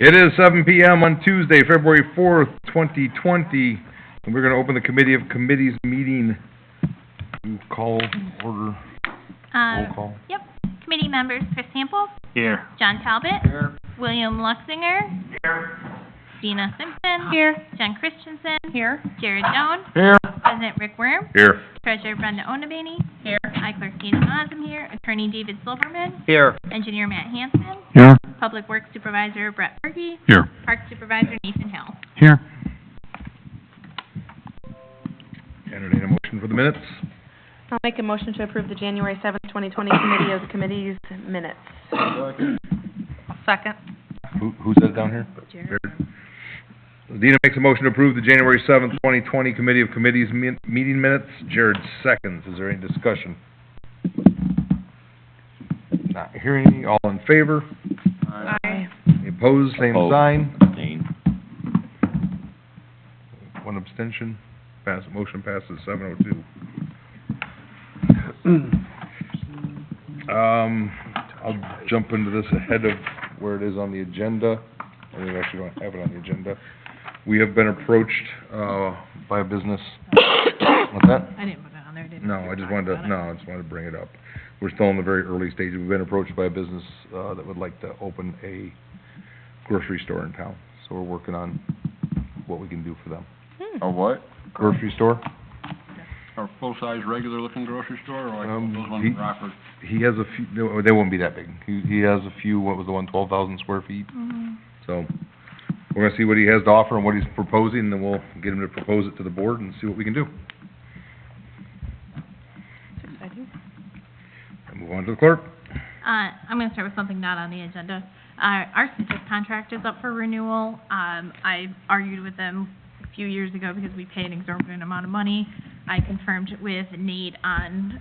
It is 7 p.m. on Tuesday, February 4th, 2020, and we're going to open the Committee of Committees meeting. Call order, roll call. Yep. Committee members: Chris Sample. Here. John Talbot. Here. William Luxinger. Here. Dina Simpson. Here. Jen Christensen. Here. Jared Jones. Here. President Rick Worm. Here. Treasurer Brenda Onabany. Here. I, Clerk Dina Mazem here. Attorney David Silverman. Here. Engineer Matt Hanson. Here. Public Works Supervisor Brett Berge. Here. Park Supervisor Nathan Hill. Here. Entertain a motion for the minutes. I'll make a motion to approve the January 7th, 2020 Committee of the Committees minutes. Second. Who said it down here? Jared. Dina makes a motion to approve the January 7th, 2020 Committee of Committees meeting minutes. Jared seconds. Is there any discussion? Not hearing any. All in favor? Aye. Any opposed? Same sign. Abstain. One abstention. Motion passes 702. I'll jump into this ahead of where it is on the agenda. I mean, we actually don't have it on the agenda. We have been approached by a business. What's that? I didn't put it on there, didn't No, I just wanted to bring it up. We're still in the very early stages. We've been approached by a business that would like to open a grocery store in town. So we're working on what we can do for them. A what? Grocery store? A full-size, regular-looking grocery store, or like those ones he- in Rockford? He has a few, no, they won't be that big. He has a few, what was the one, 12,000 square feet? So, we're gonna see what he has to offer and what he's proposing, and then we'll get him to propose it to the board and see what we can do. That's exciting. And move on to the clerk. I'm gonna start with something not on the agenda. Our Cintas contract is up for renewal. I argued with them a few years ago because we pay an exorbitant amount of money. I confirmed with Nate on,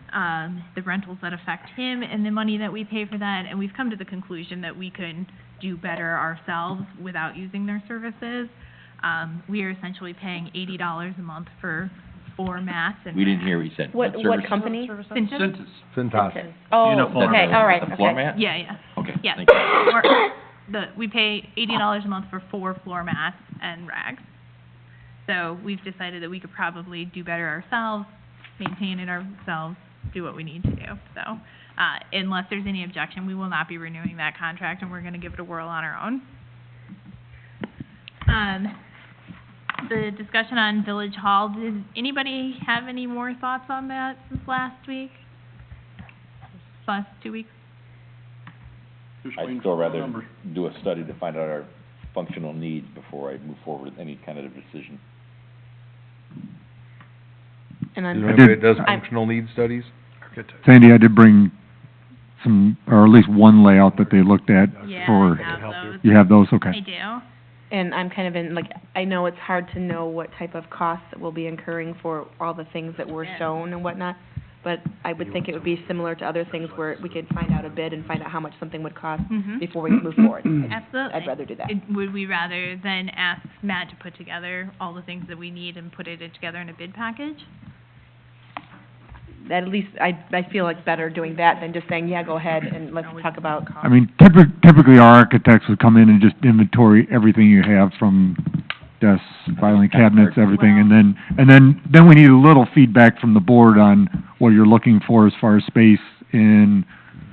the rentals that affect him and the money that we pay for that, and we've come to the conclusion that we could do better ourselves without using their services. We are essentially paying $80 a month for 4 mats and. We didn't hear what you said. What service? company? Cintas? Cintas. Oh, Uniform. okay, all right, The floor okay. mat? Yeah. Okay, Yeah, thank you. we pay $80 a month for 4 floor mats and rags. So we've decided that we could probably do better ourselves, maintain it ourselves, do what we need to do. So, unless there's any objection, we will not be renewing that contract, and we're gonna give it a whirl on our own. The discussion on Village Hall, did anybody have any more thoughts on that since last week? Last 2 weeks? I'd still rather do a study to find out our functional needs before I move forward with any kind of decision. And Is then, there anybody that does functional needs studies? Sandy, I did bring some, or at least one layout that they looked at Yeah, for, I have those. you have those, okay. I do. and I'm kind of in, like, I know it's hard to know what type of costs that we'll be incurring for all the things that were shown and whatnot, but I would think it would be similar to other things where we could find out a bid and find out how much something would cost Mhm. before we move forward. Absolutely. I'd rather do that. Would we rather than ask Matt to put together all the things that we need and put it together in a bid package? At least, I feel like better doing that than just saying, yeah, go ahead and let's talk about costs. I mean, typically our architects would come in and just inventory everything you have from desks, filing cabinets, everything, and then we need a little feedback from the board on what you're looking for as far as space in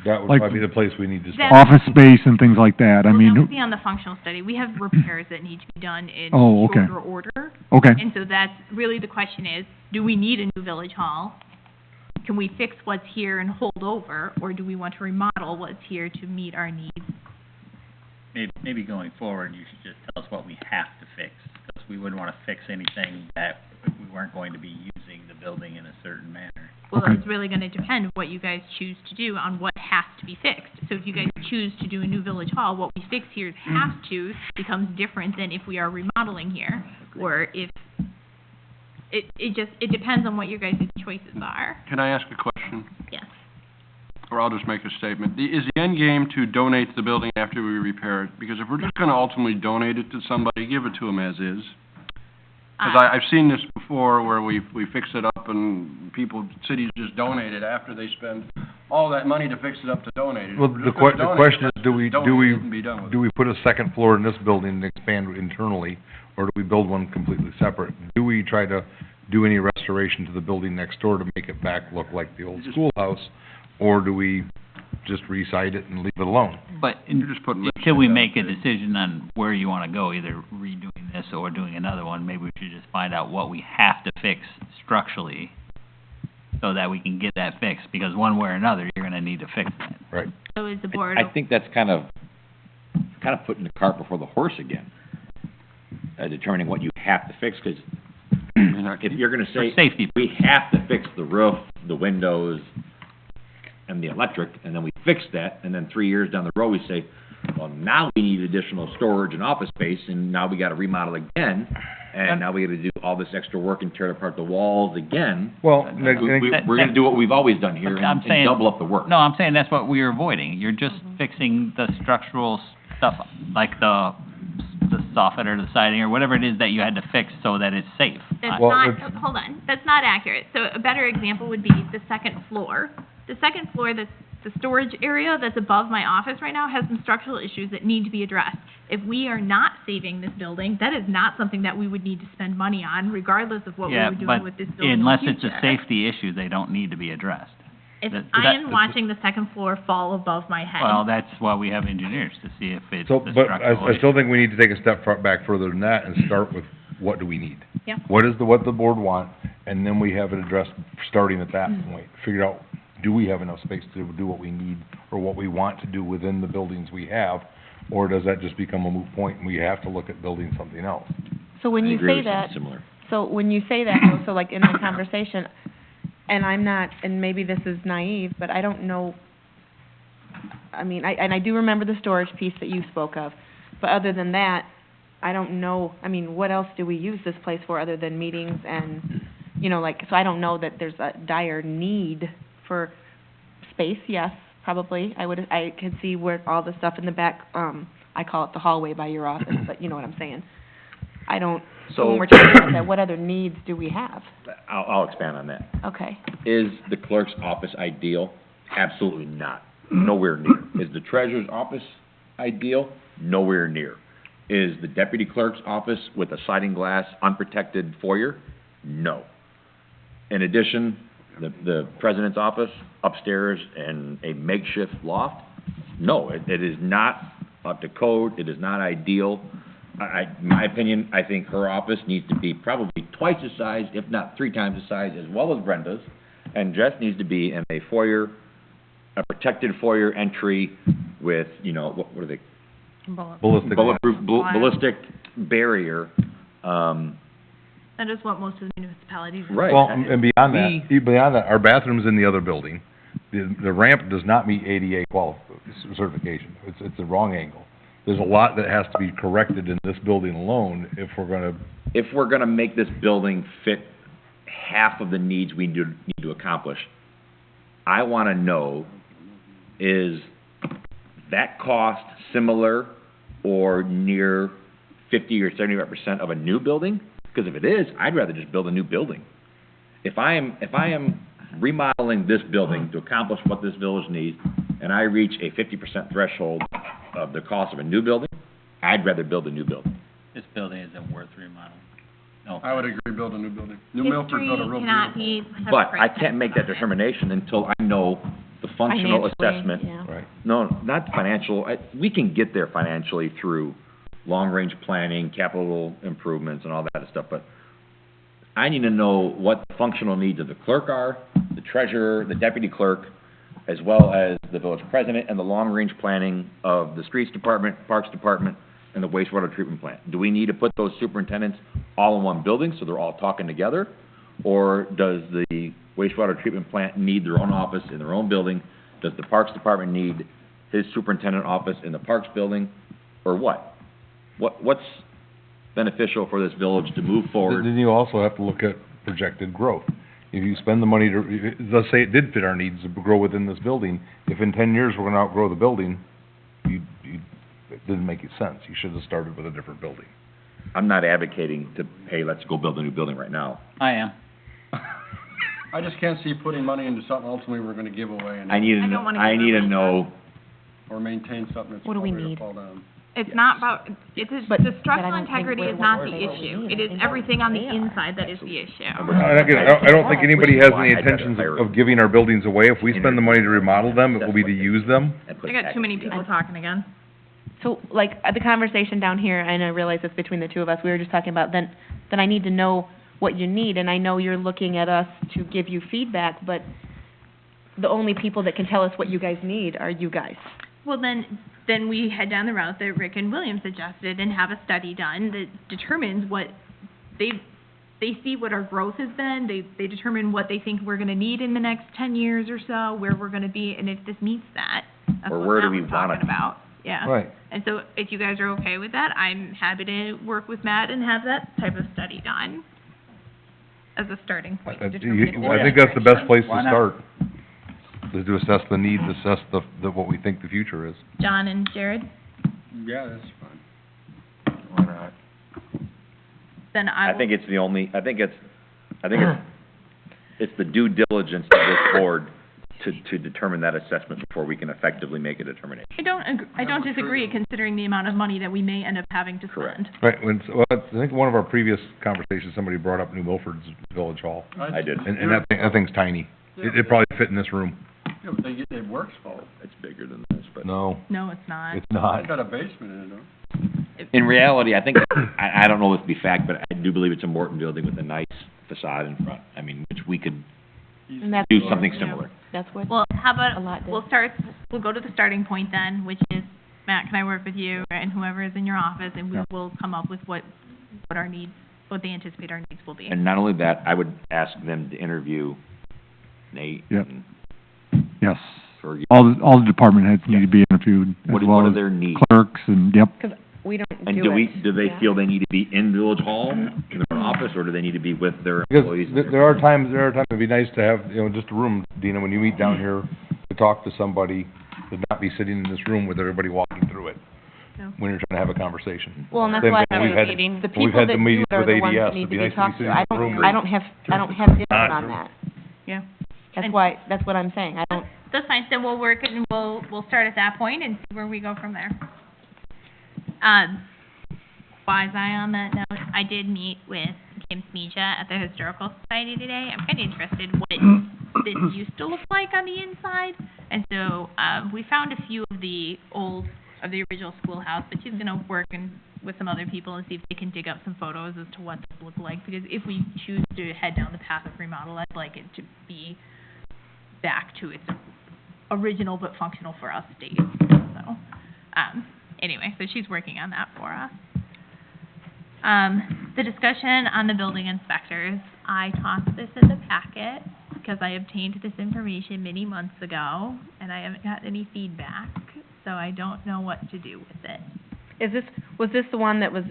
That would Like- probably be the place we need to start. office space and things like that. I Well, mean, that would be on the functional study. We have repairs that need to be done in Oh, okay. shorter order. okay, And so that's, really the question is, do we need a new village hall? Can we fix what's here and hold over, or do we want to remodel what's here to meet our needs? Maybe going forward, you should just tell us what we have to fix, because we wouldn't want to fix anything that we weren't going to be using the building in a certain manner. Well, Okay. it's really gonna depend what you guys choose to do on what has to be fixed. So if you guys choose to do a new village hall, what we fix here is have to becomes different than if we are remodeling here, or if, it depends on what your guys' choices are. Can I ask a question? Yes. Or I'll just make a statement. Is the end game to donate the building after we repair it? Because if we're just gonna ultimately donate it to somebody, give it to them as is. Because I've seen this before where we fix it up and cities just donate it after they spend all that money to fix it up to donate it. Well, If we're the just gonna the donate question it, is, let's do just we, donate do we, it and be done with do it. we put a second floor in this building and expand internally, or do we build one completely separate? Do we try to do any restoration to the building next door to make it back look like the old schoolhouse? Or do we just re-site it and leave it alone? But You're just putting lipstick until we on make a it. decision on where you wanna go, either redoing this or doing another one, maybe we should just find out what we have to fix structurally so that we can get that fixed, because one way or another, you're gonna need to fix that. Right. So is the board, I think that's kind of putting the cart before the horse again. Determining what you have to fix, 'cause if you're gonna For say, safety, we have to fix the roof, the windows, and the electric, and then we fix that, and then 3 years down the road, we say, well, now we need additional storage and office space, and now we gotta remodel again, and now we gotta do all this extra work and tear apart the walls again. Well, We're gonna do what we've always done here But I'm and saying- double up the work. no, I'm saying that's what we're avoiding. You're just fixing the structural stuff, like the soffit or the siding or whatever it is that you had to fix so that it's safe. that's Well, not, it's- hold on, that's not accurate. So a better example would be the second floor. The second floor, the storage area that's above my office right now has some structural issues that need to be addressed. If we are not saving this building, that is not something that we would need to spend money on, regardless of what we Yeah, were doing but with this building in the unless it's a future. safety issue, they don't need to be addressed. If that- I that- am watching the second floor fall above my head. Well, that's why we have engineers, to see if it's So, the but structural I still issue. think we need to take a step back further than that and start with what do we need? Yeah. What the board want, and then we have it addressed, starting at that point. Figure out, do we have enough space to do what we need or what we want to do within the buildings we have? Or does that just become a moot point and we have to look at building something else? So when I you agree say with something that, similar. so when you say that, though, so like in the conversation, and I'm not, and maybe this is naive, but I don't know, I mean, I do remember the storage piece that you spoke of, but other than that, I don't know, I mean, what else do we use this place for other than meetings and, you know, like, so I don't know that there's a dire need for space, yes, probably. I could see where all the stuff in the back, I call it the hallway by your office, but you know what I'm saying. I don't, so when we're talking about that, what other needs do we have? I'll expand on that. Okay. Is the clerk's office ideal? Absolutely not. Nowhere near. Is the treasurer's office ideal? Nowhere near. Is the deputy clerk's office with a sliding glass, unprotected foyer? No. In addition, the president's office upstairs and a makeshift loft? No, it is not up to code. It is not ideal. My opinion, I think her office needs to be probably twice the size, if not 3 times the size, as well as Brenda's. And Jess needs to be in a foyer, a protected foyer entry with, you know, what are they? Ballistic. Bulletproof, Glass. ballistic barrier, That is what most of the municipalities do. right. Well, and beyond that, our bathroom's in the other building. The ramp does not meet ADA certification. It's the wrong angle. There's a lot that has to be corrected in this building alone if we're gonna make this building fit half of the needs we need to accomplish, I wanna know, is that cost similar or near 50 or 75% of a new building? Because if it is, I'd rather just build a new building. If I am remodeling this building to accomplish what this village needs, and I reach a 50% threshold of the cost of a new building, I'd rather build a new building. This building isn't worth remodeling. No. I would agree, build a new building. New Milford built a real History beautiful. cannot be But I separate. can't make that determination until I know the functional Financially, assessment. yeah. Right. No, not financial, we can get there financially through long-range planning, capital improvements and all that stuff, but I need to know what the functional needs of the clerk are, the treasurer, the deputy clerk, as well as the village president and the long-range planning of the streets department, parks department, and the wastewater treatment plant. Do we need to put those superintendents all in one building so they're all talking together? Or does the wastewater treatment plant need their own office in their own building? Does the parks department need his superintendent office in the parks building, or what? What's beneficial for this village to move forward? Then you also have to look at projected growth. If you spend the money to, let's say it did fit our needs to grow within this building, if in 10 years we're gonna outgrow the building, it didn't make sense. You should have started with a different building. I'm not advocating to, hey, let's go build a new building right now. I am. I just can't see putting money into something ultimately we're gonna give away and, I need to I know, don't wanna I give need to away know, or maintain something that's What do we probably need? gonna fall down. It's not about, it's, But- the but I structural don't think integrity we're is not the aware of what we issue. need. It I is think everything on the they are. inside that is the issue. And again, I don't think anybody has any intentions of giving our buildings away. If we spend the money to remodel them, it will be to use them. and put I a got too many package people talking again. So, like, the conversation down here, and I realize it's between the two of us, we were just talking about, then I need to know what you need, and I know you're looking at us to give you feedback, but the only people that can tell us what you guys need are you guys. Well, then we head down the route that Rick and William suggested and have a study done that determines what they see what our growth has been, they determine what they think we're gonna need in the next 10 years or so, where we're gonna be, and if this meets that, that's Or what where do Matt we was wanna talking be? about. Yeah. Right. And so if you guys are okay with that, I'm happy to work with Matt and have that type of study done as a starting point to determine if I think that's the best place to start, is to assess the needs, assess what we think the future is. John and Jared, Yeah, that's fine. Why not? then I I will. think it's the only, I think it's the due diligence of this board to determine that assessment before we can effectively make a determination. I don't disagree, considering the amount of money that we may end up having to Correct. spend. Right, I think one of our previous conversations, somebody brought up New Milford's Village Hall, I did. and that thing's tiny. It probably fit in this room. Yeah, but it works for it. It's bigger than this, but. No, No, it's not. it's not. It's got a basement in it, though. In reality, I think, I don't know if it'd be fact, but I do believe it's a Morton building with a nice facade in front. I mean, which we could And that's do what- something Yeah. similar. That's what, Well, how A lot about, did. we'll go to the starting point then, which is, Matt, can I work with you and whoever is in your office, and we Yeah. will come up with what our needs, what they anticipate our needs will be. And not only that, I would ask them to interview Nate Yep. and Yes. Fergie. All the department heads need to be interviewed, as What well are as their needs? clerks and, yep. because we don't do it. And do they Yeah. feel they need to be in Village Hall, in their office, or do they need to be with their Because employees? there are times it'd be nice to have, just a room, Dina, when you meet down here, to talk to somebody, to not be sitting in this room with everybody walking through it, No. when you're trying to have a conversation. Well, and that's Same why thing I we've was had- meeting, the we've people had that the do meetings it are with the ones ADS. that need It'd be to be nice to be talked sitting to. in the room. I don't have input on that. Yeah. That's And- why, that's what I'm saying. I don't, That's fine, then we'll work and we'll start at that point and see where we go from there. Quasi on that note, I did meet with Kim Smeja at the Historical Society today. I'm kinda interested what this used to look like on the inside. And so, we found a few of the original schoolhouse, but she's gonna work with some other people and see if they can dig up some photos as to what this looked like. Because if we choose to head down the path of remodel, I'd like it to be back to its original but functional for us state. So, anyway, so she's working on that for us. The discussion on the building inspectors, I tossed this in the packet because I obtained this information many months ago and I haven't got any feedback, so I don't know what to do with it. was this the one that was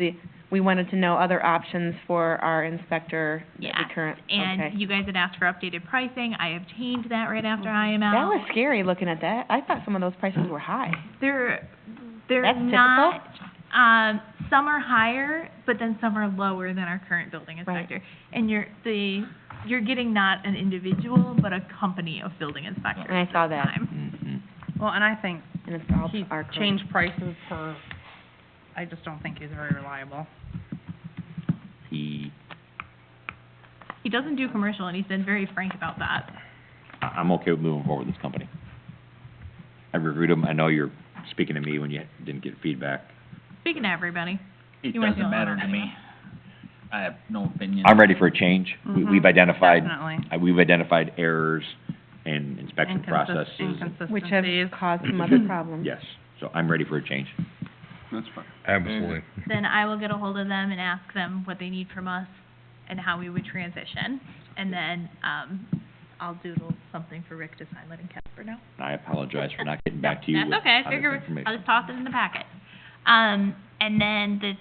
we wanted to know other options for our inspector at Yes, the current, okay. and you guys had asked for updated pricing. I obtained that right after IML. That was scary looking at that. I thought some of those prices were high. They're That's not, some are higher, but then some are lower than our current building Right. inspector. And you're getting not an individual, but a company of building inspectors And I saw this that. time. Mhm. Well, and I think And it's all he our current. changed prices per, I just don't think he's very reliable. He, He doesn't do commercial, and he's been very frank about that. I'm okay with moving forward with this company. I reviewed them, I know you're speaking to me when you didn't get feedback. Speaking to everybody. It You weren't the doesn't only matter one to anyway. me. I have no opinion. I'm ready for a change. Mhm. We've identified, Definitely. we've identified errors in inspection processes. Which have Inconsistencies. caused some other problems. Yes, so I'm ready for a change. That's fine. Absolutely. Then I will get a hold of them and ask them what they need from us and how we would transition. And then, I'll doodle something for Rick to sign, letting Casper know. I apologize for not getting back to you with That's okay, I this figure information. I'll just toss it in the packet. And then the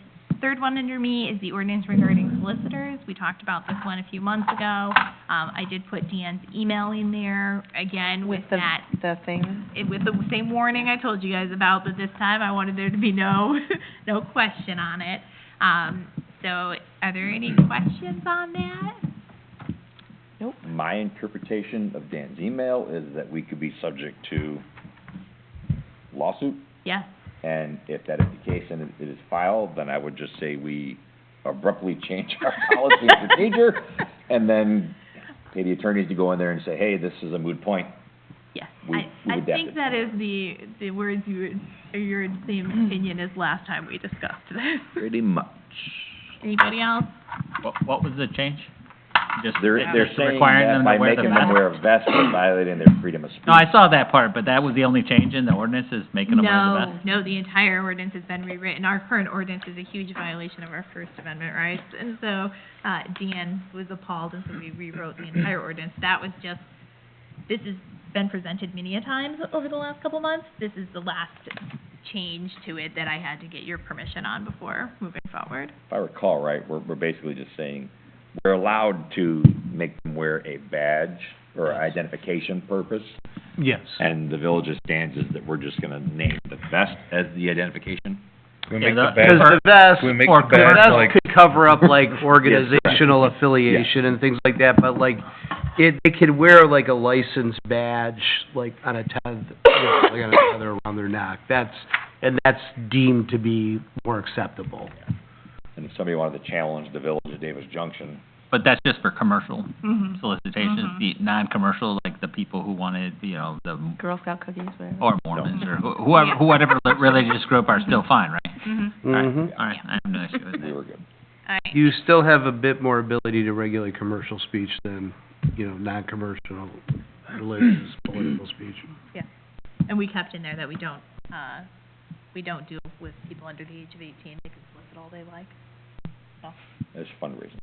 third one under me is the ordinance regarding solicitors. We talked about this one a few months ago. I did put Deanne's email in there, again, with the, that, the thing. with the same warning I told you guys about, but this time I wanted there to be no, no question on it. So, are there any questions on that? Nope. My interpretation of Dan's email is that we could be subject to lawsuit, Yes. and if that is the case and it is filed, then I would just say we abruptly change our policy and procedure, and then pay the attorneys to go in there and say, hey, this is a moot point. Yes. We I adapted. think that is the words you're in the same opinion as last time we discussed this. Pretty much. Anybody else? What was the change? Just They're just saying requiring that them by to wear the making them vest? wear a vest, they're violating their freedom of speech. No, I saw that part, but that was the only change in the ordinance, is making them wear the vest? No, the entire ordinance has been rewritten. Our current ordinance is a huge violation of our First Amendment rights. And so, Dan was appalled, and so we rewrote the entire ordinance. That was just, this has been presented many a times over the last couple months. This is the last change to it that I had to get your permission on before moving forward. If I recall right, we're basically just saying, we're allowed to make them wear a badge or identification purpose, Yes. and the village's stance is that we're just gonna name the vest as the identification. Can we Yeah, make the the- badge, Because the vest, can we make or the badge vest like, could cover up like organizational affiliation and things like that, but like, it could wear like a license badge, like on a tether, like on a tether around their neck. That's deemed to be more acceptable. And if somebody wanted to challenge the village of Davis Junction, But that's just for commercial Mm-hmm. solicitations, the non-commercial, like the people who wanted, the, Girl Scout cookies, whatever. or Mormons, or whatever religious group are still fine, right? Mm-hmm. Mhm. All right, I have no issue with we that. were good. All right. You still have a bit more ability to regulate commercial speech than, non-commercial, religious, political speech. And we kept in there that we don't deal with people under the age of 18. They can solicit all they like. It's fundraising.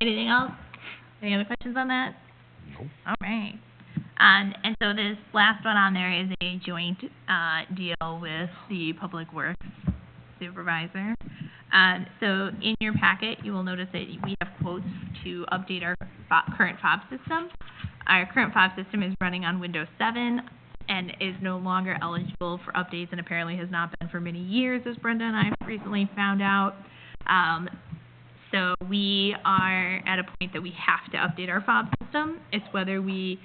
Anything else? Any other questions on that? Nope. All right. And so this last one on there is a joint, deal with the Public Works Supervisor. So in your packet, you will notice that we have quotes to update our current fob system. Our current fob system is running on Windows 7 and is no longer eligible for updates, and apparently has not been for many years, as Brenda and I recently found out. So we are at a point that we have to update our fob system. It's whether we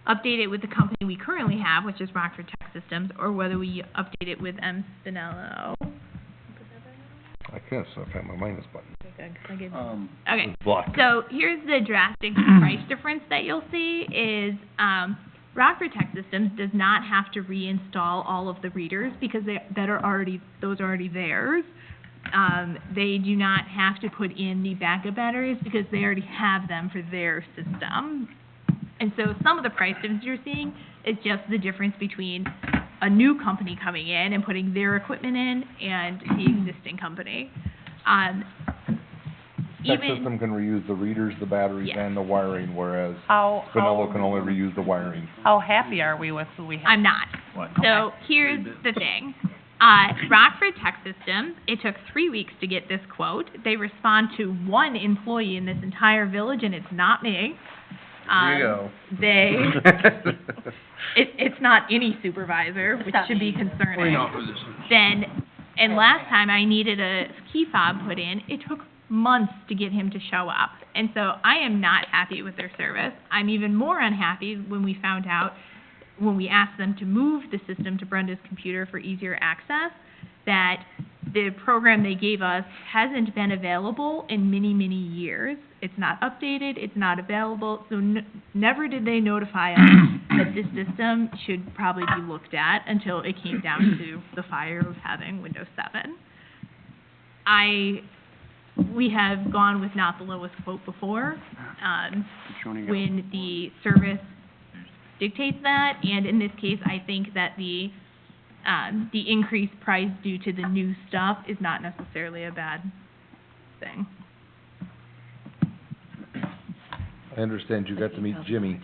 update it with the company we currently have, which is Rockford Tech Systems, or whether we update it with M. Spinello. I can't find my minus button. Okay, It's blocked. so here's the drastic price difference that you'll see is, Rockford Tech Systems does not have to reinstall all of the readers because those are already theirs. They do not have to put in the backup batteries because they already have them for their system. And so some of the price difference you're seeing is just the difference between a new company coming in and putting their equipment in and the existing company. Tech system can reuse the readers, the batteries, Yes. and the wiring, whereas How Spinello can only reuse the wiring. how happy are we with who we have? I'm not. What? So here's the thing. Rockford Tech Systems, it took 3 weeks to get this quote. They respond to one employee in this entire village, and it's not me. There you go. It's not any supervisor, which should be concerning. And last time I needed a key fob put in, it took months to get him to show up. And so I am not happy with their service. I'm even more unhappy when we found out, when we asked them to move the system to Brenda's computer for easier access, that the program they gave us hasn't been available in many, many years. It's not updated, it's not available, so never did they notify us that this system should probably be looked at until it came down to the fire of having Windows 7. We have gone with not the lowest quote before, when the service dictates that, and in this case, I think that the increased price due to the new stuff is not necessarily a bad thing. I understand you got to meet Jimmy.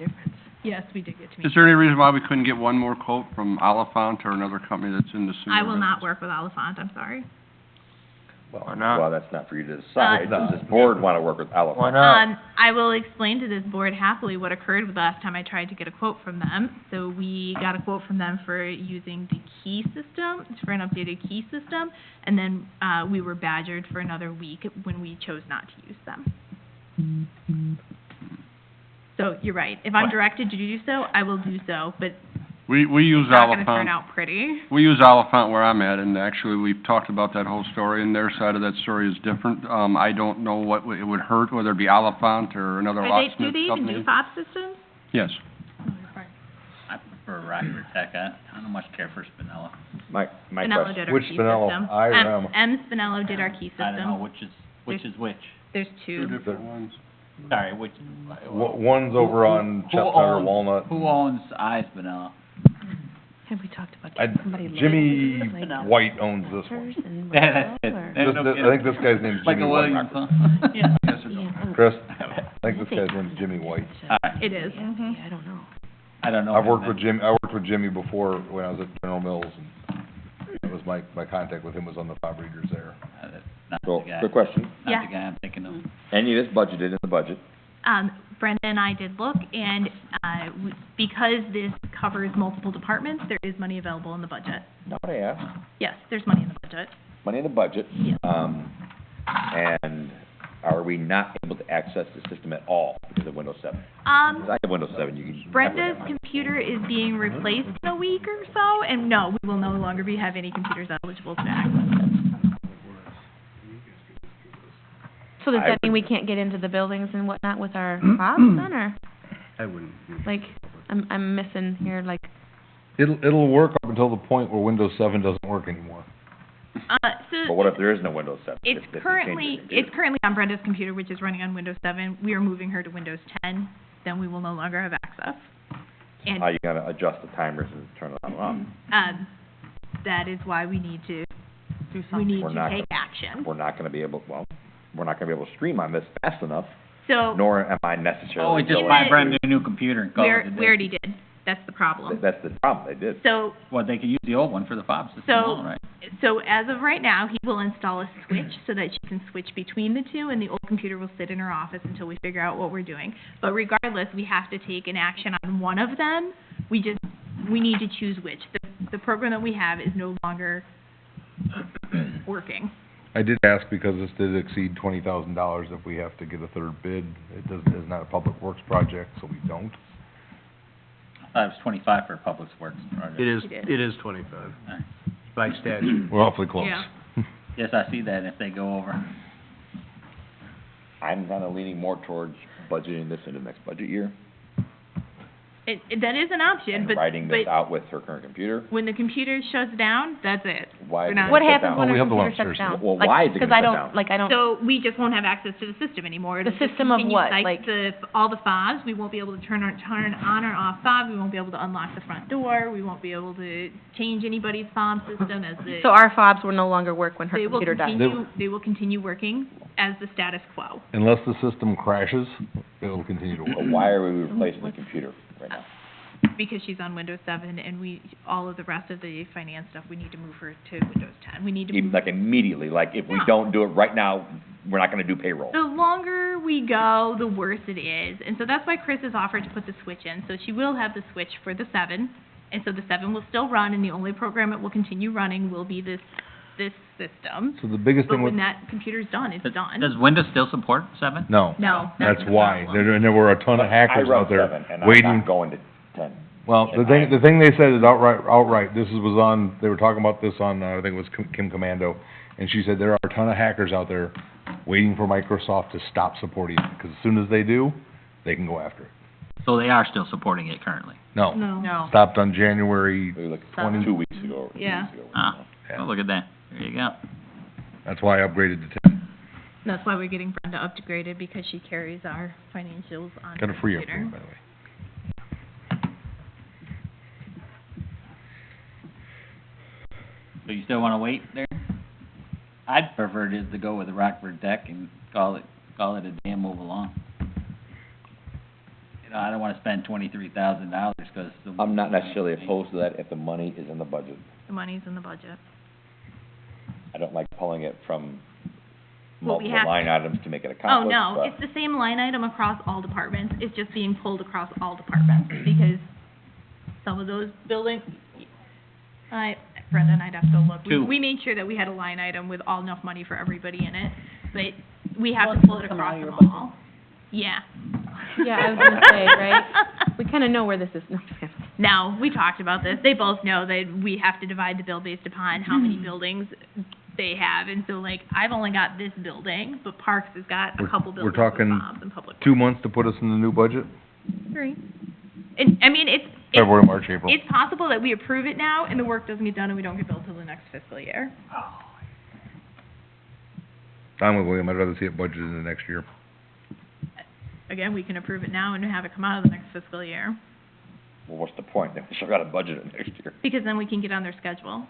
Yes, we did get to meet. Is there any reason why we couldn't get one more quote from Oliphant or another company that's in the similar? I will not work with Oliphant, I'm sorry. Well, that's not for you to decide. Does this board wanna work with Oliphant? I will explain to this board happily what occurred the last time I tried to get a quote from them. So we got a quote from them for using the key system, for an updated key system, and then, we were badgered for another week when we chose not to use them. So you're right. If I'm directed to do so, I will do so, but We use it's not gonna turn Oliphant. out pretty. We use Oliphant where I'm at, and actually, we've talked about that whole story, and their side of that story is different. I don't know what it would hurt, whether it be Oliphant or another Do locksmith they even do company. fob systems? Yes. I prefer Rockford Tech, I don't much care for Spinella. My Spinello question, did our Which key Spinello? system. I or M? M. Spinello did our key system. I don't know which is which. There's Two two. different ones. Sorry, which, One's over on who Chestnut or owns- Walnut. Who owns I Spinella? Have we talked about I, getting somebody Jimmy like White owns this one. doctors and Yeah, that's it. or- There's no I kidding. think this guy's name's Jimmy Michael White. Williams, huh? Yeah. Yeah, Chris, I think this guy's name's Jimmy White. Alright, It is. I don't know. I don't know. I've him, worked man. with Jimmy before when I was at General Mills, and that was my contact with him was on the fob readers there. That's not so, the guy, quick question, not Yeah. the guy I'm thinking of. any of this budgeted in the budget? Brenda and I did look, and, because this covers multiple departments, there is money available in the budget. Not what I asked, Yes, there's money in the budget. money in the budget. Yeah. And are we not able to access the system at all because of Windows 7? Um, Because I have Windows 7, you can. Brenda's computer is being replaced in a week or so, and no, we will no longer have any computers eligible to access it. So does I that mean we can't get into the buildings and whatnot with our fobs then, or, I wouldn't. like, I'm missing here, like, It'll work up until the point where Windows 7 doesn't work anymore. But what if there is no Windows 7? It's If they change currently, the it's currently on Brenda's computer, which is running on Windows 7. We are moving her to Windows 10, then we will no longer have access. And, How you gonna adjust the timers and turn it on and off? that is why we need to, Do we something. need We're to not take action. We're not gonna be able, we're not gonna be able to stream on this fast enough, So, nor am I necessarily. Oh, we just going- buy a brand new computer and call we it a day. already did. That's the problem. That's the problem, they did. So, Well, they could use the old one for the fob system, So- alone, right? So as of right now, he will install a switch so that she can switch between the two, and the old computer will sit in her office until we figure out what we're doing. But regardless, we have to take an action on one of them. We need to choose which. The program that we have is no longer working. I did ask because this did exceed $20,000 if we have to get a third bid. It's not a public works project, so we don't. I thought it was 25 for a public works project. It is 25 by statute. We're awfully close. Yeah. Yes, I see that if they go over. I'm kinda leaning more towards budgeting this into next budget year, That is an option, and but, writing this but out with her current computer. when the computer shuts down, that's it. Why We're is not- it what shut happens down? when Oh, we our have the one computer shuts upstairs. down? Well, Like, why is it 'cause gonna I shut don't, down? like, I don't, So we just won't have access to the system anymore. It'll just system of continue what? like all the fobs. We won't be able to turn on or off fob. We won't be able to unlock the front door. We won't be able to change anybody's fob system as the. so our fobs will no longer work when her They will computer dies? continue, they will continue working as the status quo. Unless the system crashes, it'll continue to work. But why are we replacing the computer right now? Because she's on Windows 7 and all of the rest of the finance stuff, we need to move her to Windows 10. We need to Even move. like immediately, like if we No. don't do it right now, we're not gonna do payroll. The longer we go, the worse it is. And so that's why Chris has offered to put the switch in. So she will have the switch for the 7. And so the 7 will still run, and the only program it will continue running will be this system. So the biggest But thing with, when that computer's done, it's done. Does Windows still support 7? no, No, that's the why. problem. There were a ton of hackers I wrote out there 7, and I'm waiting. not going to 10. Well, the thing they said is outright, they were talking about this on, I think it was Kim Commando, and she said there are a ton of hackers out there waiting for Microsoft to stop supporting it, because as soon as they do, they can go after it. So they are still supporting it currently? No, No. stopped on January, We looked 7. 2 weeks ago, or 2 Yeah. weeks ago. Ah, Yeah. oh, look at that. There you go. that's why I upgraded to 10. That's why we're getting Brenda upgraded, because she carries our financials on Got a her free computer. upgrade, by the way. So you still wanna wait there? I'd prefer to go with the Rockford Tech and call it a day and move along. You know, I don't wanna spend $23,000 'cause the. I'm not necessarily opposed to that if the money is in the budget. The money's in the budget. I don't like pulling it from Well, we multiple have line to. items to make it a Oh, conflict, no, but- it's the same line item across all departments. It's just being pulled across all departments, because some of those buildings, Brenda and I'd have to look. Two. We made sure that we had a line item with enough money for everybody in it, but we have to pull it across them all. Yeah. Yeah, I was gonna say, right? We kinda know where this is. No, we talked about this. They both know that we have to divide the bill based upon how many buildings they have. And so, like, I've only got this building, but Parks has got a We're- couple we're buildings with talking Bob's and Public Works. 2 months to put us in the new budget? 3. And, I mean, it's February, March, April. it's possible that we approve it now and the work doesn't get done and we don't get billed till the next fiscal year. I'm with William, I'd rather see it budgeted in the next year. Again, we can approve it now and have it come out of the next fiscal year, Well, what's the point? Then we still gotta budget it next year. because then we can get on their schedule.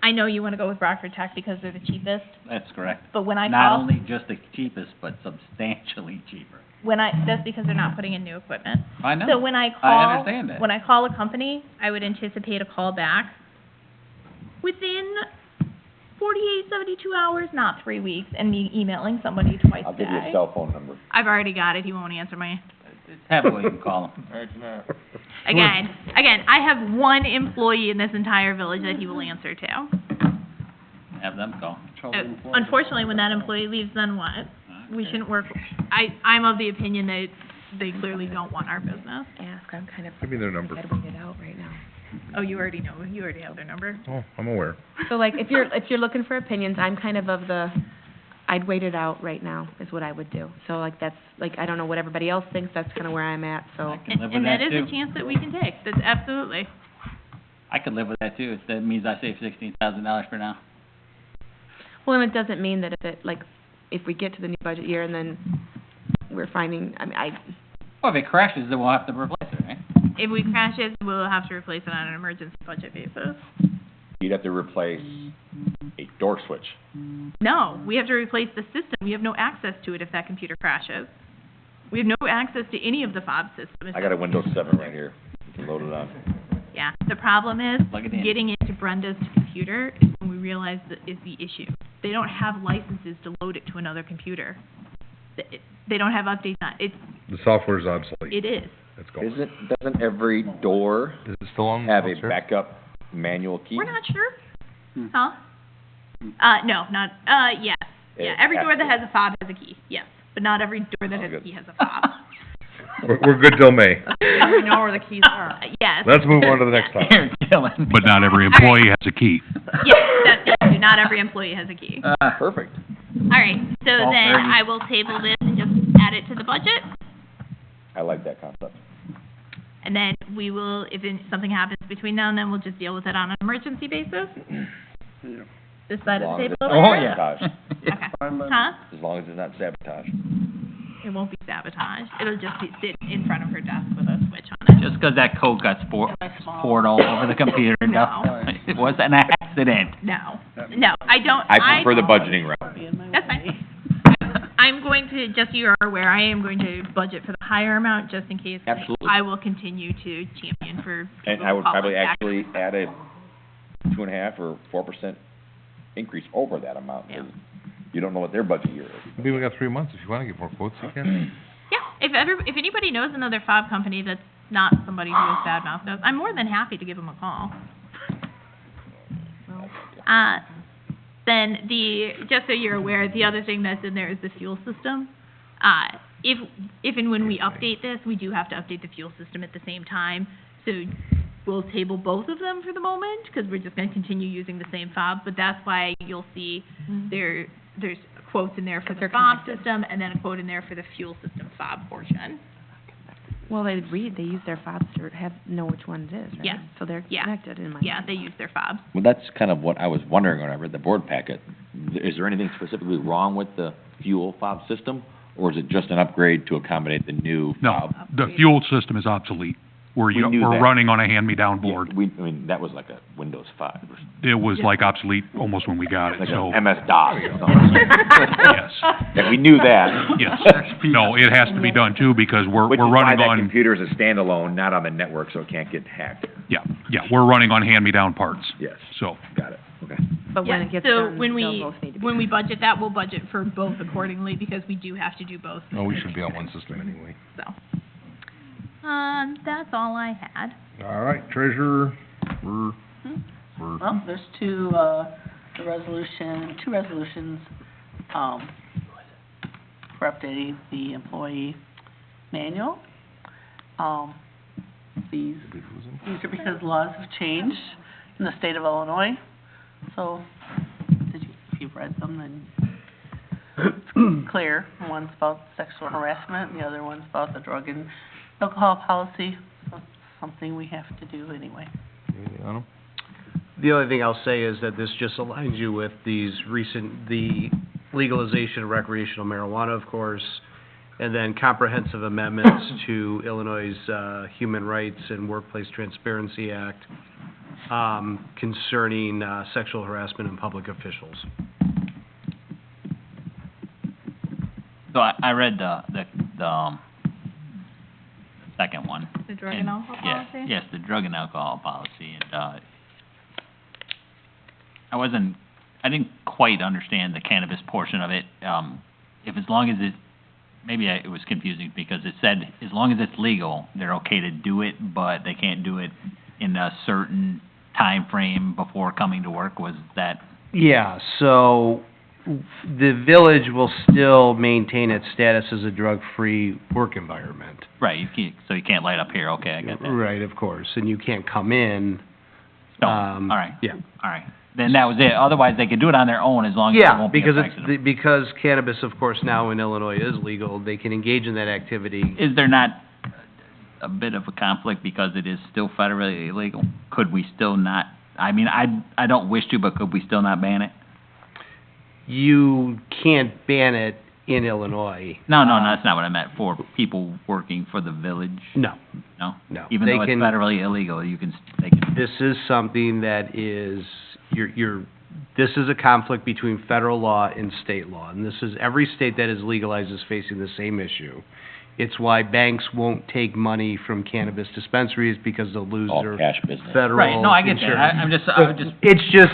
I know you wanna go with Rockford Tech because they're the cheapest, That's correct. but when I Not call, only just the cheapest, but substantially cheaper. that's because they're not putting in new equipment. I know. So when I I call, understand that. when I call a company, I would anticipate a call back within 48, 72 hours, not 3 weeks, and me emailing somebody twice a I'll give you a day. cell phone number. I've already got it, he won't answer my, Have William call them. again, I have one employee in this entire village that he will answer to. Have them call. Unfortunately, when that employee leaves, then what? We shouldn't work, I'm of the opinion that they clearly don't want our business. Ask, I'm kind of, Give me their number. gotta bring it out right now. Oh, you already know, you already have their number. Oh, I'm aware. So like, if you're looking for opinions, I'm kind of the, I'd wait it out right now, is what I would do. So like, that's, like, I don't know what everybody else thinks, that's kinda where I'm at, so. I can live with And that that is too. a chance that we can take, that's absolutely. I could live with that too. That means I save $16,000 for now. Well, and it doesn't mean that if we get to the new budget year and then we're finding, I mean, Well, if it crashes, then we'll have to replace it, right? If we crash it, we'll have to replace it on an emergency budget basis. You'd have to replace a door switch. No, we have to replace the system. We have no access to it if that computer crashes. We have no access to any of the fob systems. I got a Windows 7 right here. You can load it on. Yeah, the problem is, Plug it in. getting into Brenda's computer is when we realize that is the issue. They don't have licenses to load it to another computer. They don't have updates on it. The software's obsolete. It is. It's gone. Doesn't every door Is it still on? have a upstairs? backup manual key? We're not sure. Huh? No, not, yes. Yeah, It every has door that to. has a fob has a key, yes. But not every door that Oh, has a good. key has a fob. We're good till May. We know where the keys are. Yes. Let's move on to the next topic. You're killing me. But not every employee has a key. Yes, that's the issue. Not every employee has a key. Perfect. All right, so Well, then very- I will table this and just add it to the budget. I like that concept. And then we will, if something happens between now and then, we'll just deal with it on an emergency basis. This side of the table over Oh, here? yeah. Okay. Huh? As long as it's not sabotage. It won't be sabotage. It'll just be sit in front of her desk with a switch on it. Just 'cause that code got poured all over the computer, no. It was an accident. No, I don't, I prefer the budgeting route. That's fine. I'm going to, just so you're aware, I am going to budget for the higher amount, just in case. Absolutely. I will continue to champion for And people I who would call probably us back. actually add a 2.5 or 4% increase over that amount. 'Cause you don't know what their budget year is. Maybe we got 3 months. If you wanna get more quotes, you can. Yeah, if anybody knows another fob company that's not somebody who has bad mouth us, I'm more than happy to give them a call. Then just so you're aware, the other thing that's in there is the fuel system. If and when we update this, we do have to update the fuel system at the same time. So we'll table both of them for the moment, because we're just gonna continue using the same fob, but that's why you'll see there's quotes in there for the They're fob connected. system, and then a quote in there for the fuel system fob portion. Well, they use their fobs to know which one it is, right? Yes. So they're Yeah. connected in my. Yeah, they use their fobs. Well, that's kind of what I was wondering when I read the board packet. Is there anything specifically wrong with the fuel fob system? Or is it just an upgrade to accommodate the new No, fob? the fuel system is obsolete. We knew We're that. running on a hand-me-down board. That was like a Windows 5, It was like obsolete almost when we got it, like so, a MS-DOS or something. yes, Yeah, we knew that. yes. No, it has to be done too, because we're Which is why running that on, computer is a standalone, not on the network, so it can't get hacked. yeah, we're running on hand-me-down parts, Yes, so. got it, okay. But when Yeah, it gets so done, when they'll both need to be. when we budget that, we'll budget for both accordingly, because we do have to do both. No, we should be on one system anyway. So, that's all I had. All right, treasurer, Well, there's two the resolution, two resolutions, for updating the employee manual. These are because laws have changed in the state of Illinois, so if you've read them, then it's clear. One's about sexual harassment, and the other one's about the drug and alcohol policy, so it's something we have to do anyway. Anything on 'em? The only thing I'll say is that this just aligns you with the legalization of recreational marijuana, of course, and then comprehensive amendments to Illinois' Human Rights and Workplace Transparency Act, concerning, sexual harassment in public officials. So I read the second one. The drug and alcohol Yes, policy? yes, the drug and alcohol policy, and, I didn't quite understand the cannabis portion of it. If as long as it was confusing because it said, as long as it's legal, they're okay to do it, but they can't do it in a certain time frame before coming to work, was that? Yeah, so the village will still maintain its status as a drug-free work environment. Right, so you can't light up here, okay, I got that. Right, of course, and you can't come in. No, all right. Yeah. All right, then that was it, otherwise they could do it on their own as long as it Yeah, won't be because affected. because cannabis, of course, now in Illinois is legal, they can engage in that activity. Is there not a bit of a conflict because it is still federally illegal? Could we still not, I mean, I don't wish to, but could we still not ban it? You can't ban it in Illinois. No, that's not what I meant, for people working for the village, No, no? no. Even They though it's can- federally illegal, they can, This is something that is, this is a conflict between federal law and state law, and this is, every state that is legalized is facing the same issue. It's why banks won't take money from cannabis dispensaries, because they'll lose All their cash business. federal right, no, I get that, insurance. I would just, It's just,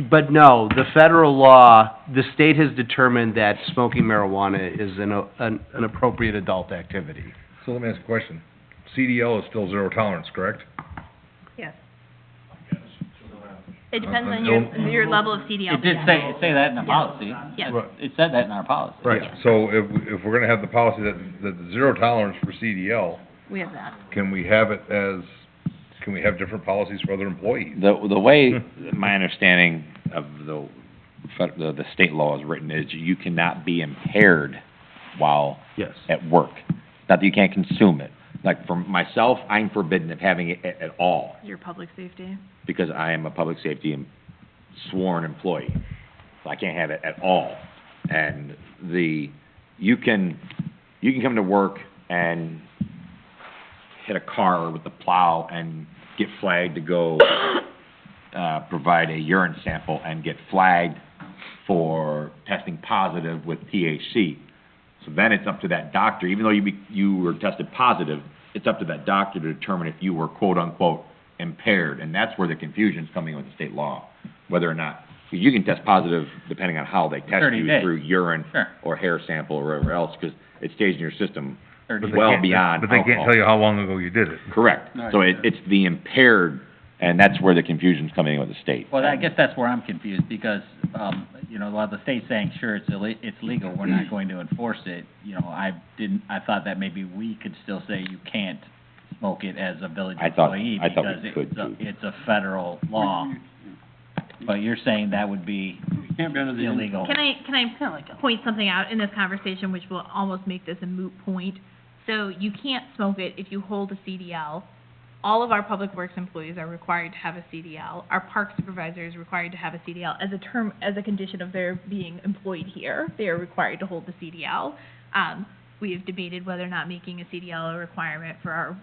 but no, the federal law, the state has determined that smoking marijuana is an appropriate adult activity. So let me ask a question. CDL is still zero tolerance, correct? Yes. It depends on your level of CDL. it did say that in the policy. Yes. Right. It said that in our policy. Right, so if we're gonna have the policy that zero tolerance for CDL, We have that. can we have it as, can we have different policies for other employees? The way, my understanding of the state law is written is you cannot be impaired while Yes. at work. Not that you can't consume it. Like for myself, I'm forbidden of having it at all, Your public safety. because I am a public safety sworn employee. So I can't have it at all. And you can come to work and hit a car with the plow and get flagged to go, provide a urine sample and get flagged for testing positive with THC. So then it's up to that doctor, even though you were tested positive, it's up to that doctor to determine if you were quote-unquote impaired. And that's where the confusion's coming with the state law, whether or not, you can test positive depending on how they test 30 you days. through urine Sure. or hair sample or whatever else, because it stays in your system 30 But they well can't- beyond But they can't alcohol. tell you how long ago you did it. Correct. Right. So it's the impaired, and that's where the confusion's coming in with the state. Well, I guess that's where I'm confused, because, while the state's saying, sure, it's legal, we're not going to enforce it, I thought that maybe we could still say you can't smoke it as a village I thought employee, we because could, too. it's a federal law. But you're saying that would be You can't be under the illegal. Can I Kinda like a- point something out in this conversation which will almost make this a moot point? So you can't smoke it if you hold a CDL. All of our public works employees are required to have a CDL. Our park supervisor is required to have a CDL as a condition of their being employed here. They are required to hold the CDL. We have debated whether or not making a CDL a requirement for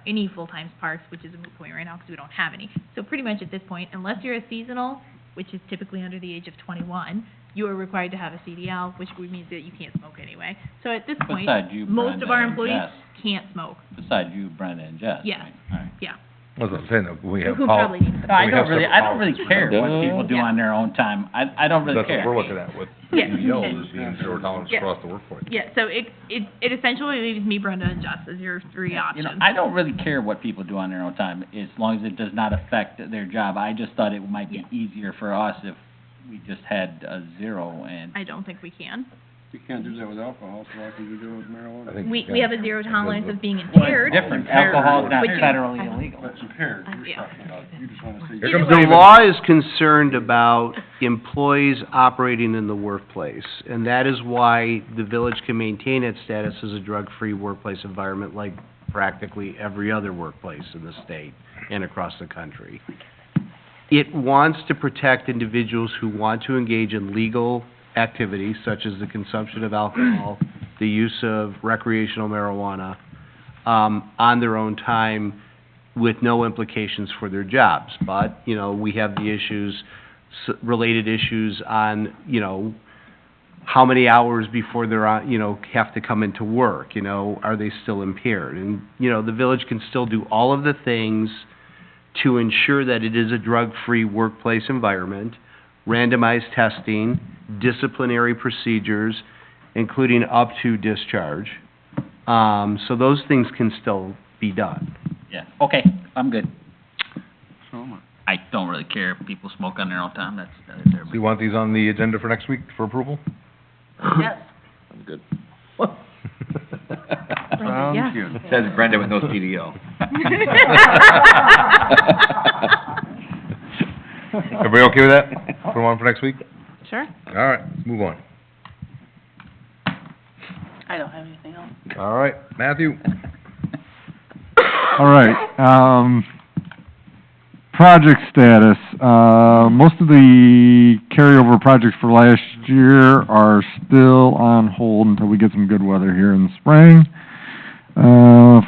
any full-time parks, which is a moot point right now because we don't have any. So pretty much at this point, unless you're a seasonal, which is typically under the age of 21, you are required to have a CDL, which means that you can't smoke anyway. So at this point, Besides you, most of Brenda, our and employees Jess. can't smoke. Besides you, Brenda, and Jess, Yes. right? All right. Yeah. That's what I'm saying, that we have Who pol- probably needs to. No, I we don't have really, separate I don't really policies. care what people do Yeah. on their own time. I don't really That's care. what we're looking at with Yeah. CDL, is being zero tolerance Yeah. across the workplace. Yeah, so it essentially leaves me, Brenda, and Jess as your three You know, options. I don't really care what people do on their own time, as long as it does not affect their job. I just thought it might be Yeah. easier for us if we just had a zero and, I don't think we can. You can't do that with alcohol, so why can you do it with I marijuana? think We can. have a zero tolerance of being well, impaired. it's different. Impaired. Alcohol is not But you- federally illegal. That's impaired, Yeah. you're talking about, you just wanna say. Here Either comes way. The David. law is concerned about employees operating in the workplace, and that is why the village can maintain its status as a drug-free workplace environment like practically every other workplace in the state and across the country. It wants to protect individuals who want to engage in legal activities such as the consumption of alcohol, the use of recreational marijuana, on their own time with no implications for their jobs. But, you know, we have the issues, related issues on, you know, how many hours before they're on, you know, have to come into work, you know, are they still impaired? And, you know, the village can still do all of the things to ensure that it is a drug-free workplace environment, randomized testing, disciplinary procedures, including up to discharge. So those things can still be done. Yeah, okay, I'm good. So am I don't really care if people smoke on their own time, that's their. Do you want these on the agenda for next week for approval? Yes. I'm good. Sounds good. Says Brenda with no CDL. Everybody okay with that? Put them on for next week? Sure. All right, let's move on. I don't have anything else. All right, Matthew? All right, project status, most of the carryover projects for last year are still on hold until we get some good weather here in the spring.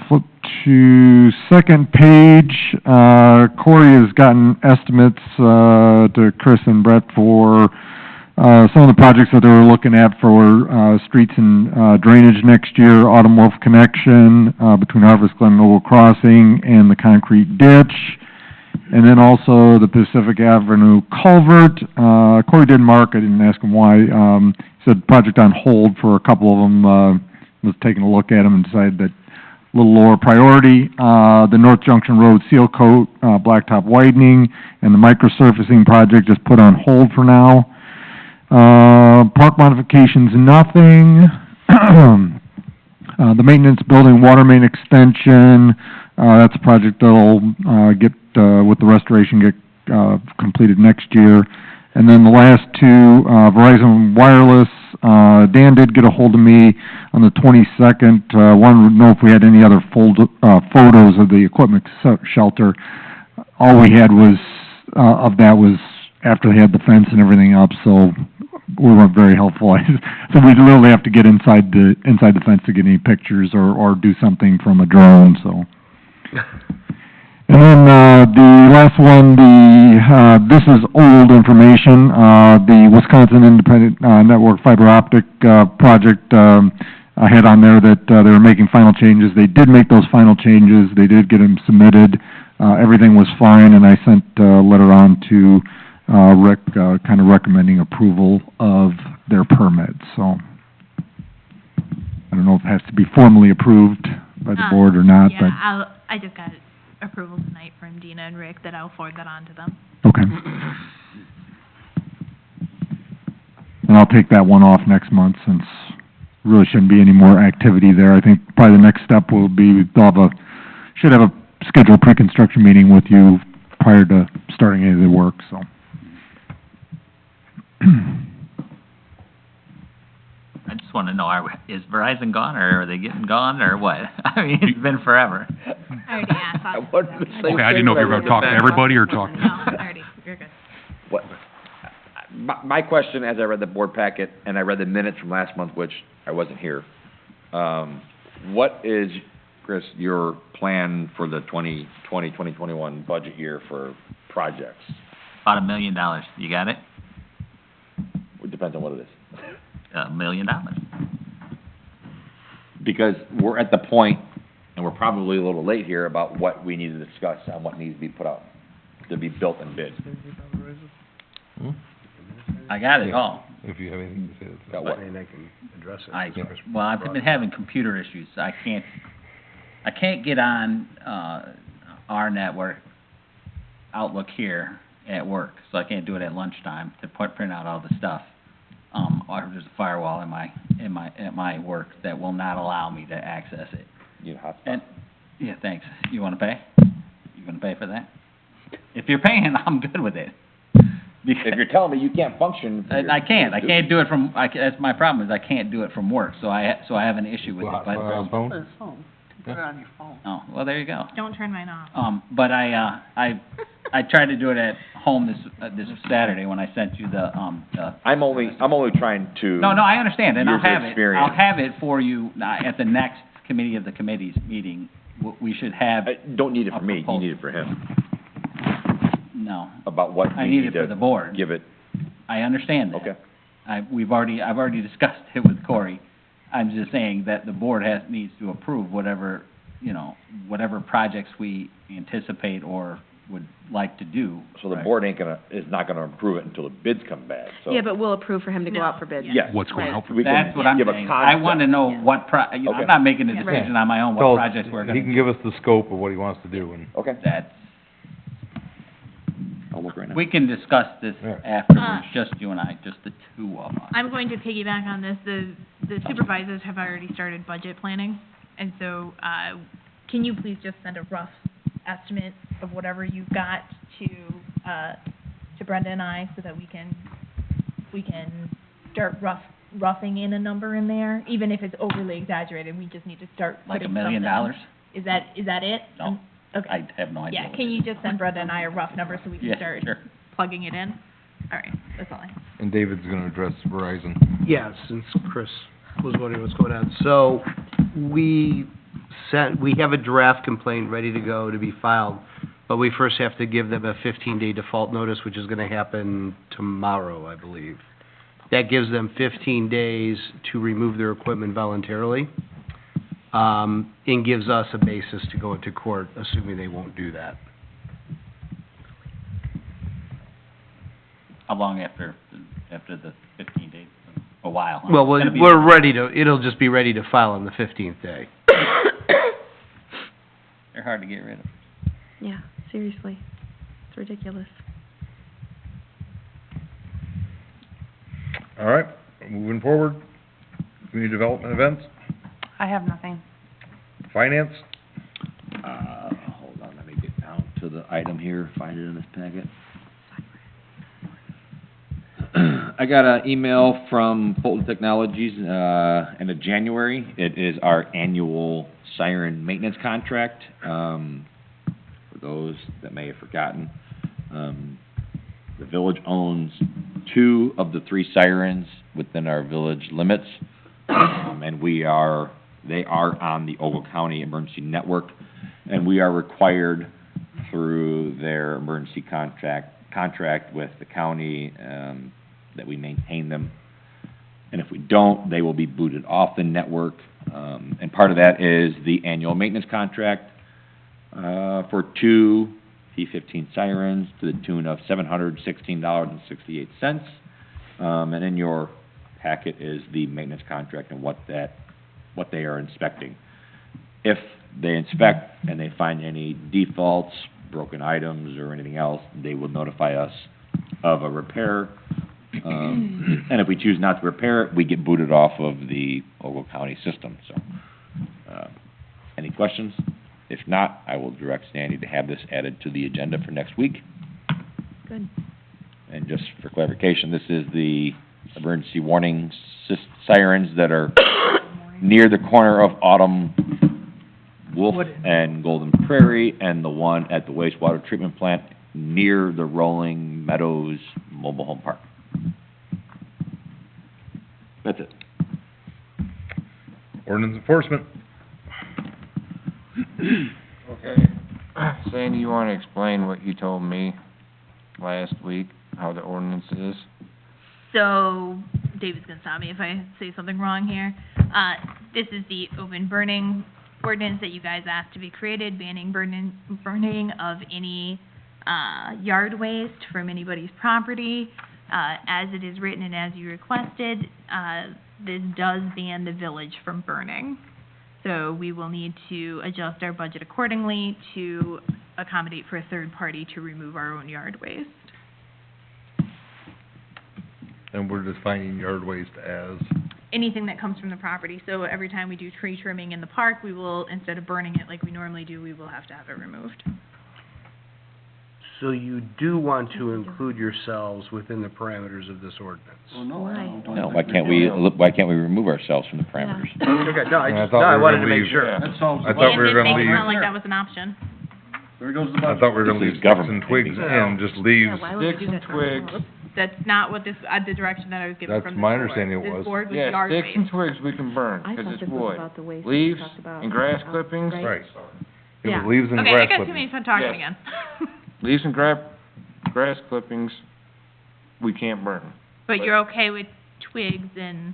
Flip to second page, Corey has gotten estimates, to Chris and Brett for, some of the projects that they were looking at for, streets and, drainage next year, Autumn Wolf connection, between Harvest Glen and Noble Crossing, and the concrete ditch. And then also the Pacific Avenue culvert. Corey didn't mark, I didn't ask him why. He said project on hold for a couple of them, was taking a look at them and decided that a little lower priority. The North Junction Road seal coat, blacktop widening, and the microsurfacing project just put on hold for now. Park modifications, nothing. The maintenance building water main extension, that's a project that'll, get, with the restoration, get, completed next year. And then the last two, Verizon Wireless, Dan did get a hold of me on the 22nd, wanted to know if we had any other photos of the equipment shelter. All we had was, of that was after they had the fence and everything up, so we weren't very helpful. So we literally have to get inside the fence to get any pictures or do something from a drone, so. And then, the last one, this is old information, the Wisconsin Independent, Network Fiber Optic, project, I had on there that, they were making final changes. They did make those final changes. They did get them submitted. Everything was fine, and I sent a letter on to, Rick, kind of recommending approval of their permit, so. I don't know if it has to be formally approved by the board or not, but. Yeah, I just got approval tonight from Dina and Rick that I'll forward that on to them. Okay. And I'll take that one off next month since really shouldn't be any more activity there. I think probably the next step will be, should have a scheduled pre-construction meeting with you prior to starting any of the work, so. I just wanna know, is Verizon gone, or are they getting gone, or what? I mean, it's been forever. I already asked. Okay, I didn't know if you were gonna talk to everybody or talk. No, I already, you're good. What, my question, as I read the board packet, and I read the minutes from last month, which I wasn't here, what is, Chris, your plan for the 2021 budget year for projects? About $1 million, you got it? It depends on what it is. $1 million. Because we're at the point and we're probably a little late here about what we need to discuss on what needs to be put out, to be built and bid. Hmm? I got it all. If you have anything to say, that's. Got what? I've been having computer issues. I can't get on, our network, Outlook here at work, so I can't do it at lunchtime to print out all the stuff. Or there's a firewall at my work that will not allow me to access it. You hotspot. And, yeah, thanks. You wanna pay? You gonna pay for that? If you're paying, I'm good with it. Because If you're telling me you can't function. I can't do it from, that's my problem, is I can't do it from work, so I have an issue with it, but, Hotspot on phone? Put his phone, put it on your phone. oh, well, there you go. Don't turn mine off. But I tried to do it at home this Saturday when I sent you the. I'm only trying to. No, I understand, and I'll Years of have it, experience. I'll have it for you, at the next committee of the committees meeting. We should have, I don't need it for me, you proposal. need it for him, no, about what I we need need it for to the board. give it, I understand that. okay? I've already discussed it with Corey. I'm just saying that the board needs to approve whatever projects we anticipate or would like to do. So the right? board is not gonna approve it until the bids come back, so. Yeah, but we'll approve for him to go No. out for bids. Yes. What's going to Right. help? We can That's what I'm give a saying. I want to concept. know Yeah. what Okay. I'm not making a Yeah. decision on my own, So, what projects we're He gonna can do. give us the scope of what he wants to do, and Okay, That's, I'll look right now. we can discuss this Yeah. afterwards, just you and I, just the two of us. I'm going to piggyback on this. The supervisors have already started budget planning, and so, can you please just send a rough estimate of whatever you've got to Brenda and I, so that we can start roughing in a number in there, even if it's overly exaggerated, we just need to start Like putting $1 million? something. Is that it? No. Okay. I have no idea. Yeah, what can it you is. just send Brenda and I a rough number so we can Yeah, start sure. plugging it in? All right, that's all I have. and David's gonna address Verizon. Yeah, since Chris was wondering what's going on. So, we have a draft complaint ready to go to be filed, but we first have to give them a 15-day default notice, which is gonna happen tomorrow, I believe. That gives them 15 days to remove their equipment voluntarily, and gives us a basis to go into court, assuming they won't do that. How long after the 15 days? A while, huh? Well, It's gonna be- we're ready to, it'll just be ready to file on the 15th day. They're hard to get rid of. Yeah, seriously. It's ridiculous. All right, moving forward, community development events, I have nothing. finance, Hold on, let me get down to the item here, find it in this packet. I got an email from Fulton Technologies, end of January. It is our annual siren maintenance contract. For those that may have forgotten, the village owns 2 of the 3 sirens within our village limits. And they are on the Ogle County Emergency Network, and we are required through their emergency contract with the county, that we maintain them. And if we don't, they will be booted off the network. And part of that is the annual maintenance contract, for 2 P-15 sirens to the tune of $716.68. And in your packet is the maintenance contract and what they are inspecting. If they inspect and they find any defaults, broken items, or anything else, they will notify us of a repair. And if we choose not to repair it, we get booted off of the Ogle County system, so. Any questions? If not, I will direct Sandy to have this added to the agenda for next week. Good. And just for clarification, this is the emergency warning sirens that are near the corner of Autumn Wolf and Golden Prairie, and the one at the wastewater treatment plant near the Rolling Meadows Mobile Home Park. That's it. ordinance enforcement. Okay. Sandy, you wanna explain what you told me last week, how the ordinance is? So, David's gonna stop me if I say something wrong here. This is the open burning ordinance that you guys asked to be created, banning burning of any, yard waste from anybody's property. As it is written and as you requested, this does ban the village from burning. So we will need to adjust our budget accordingly to accommodate for a third party to remove our own yard waste. And we're defining yard waste as, Anything that comes from the property. So every time we do tree trimming in the park, we will, instead of burning it like we normally do, we will have to have it removed. So you do want to include yourselves within the parameters of this ordinance? Well, no, I don't No, think why can't we remove ourselves from the parameters? Okay, no, I thought we were wanted to gonna make leave- sure. That solves the I thought we were Dan did gonna make it leave- sound like that was an option. There goes the I budget. thought we were gonna This leave is sticks government. and twigs in, just leaves. Sticks and twigs, That's not what this, the direction that I was given That's from this my board. understanding it This was. board was yeah, yard sticks and waste. twigs we can burn, I 'cause thought it's this was wood. about the waste we Leaves talked about. and grass clippings, Right. It Yeah. was leaves and Okay, I grass got too many clippings. for talking Yes. again. leaves and grass clippings, we can't burn. But you're okay with twigs and,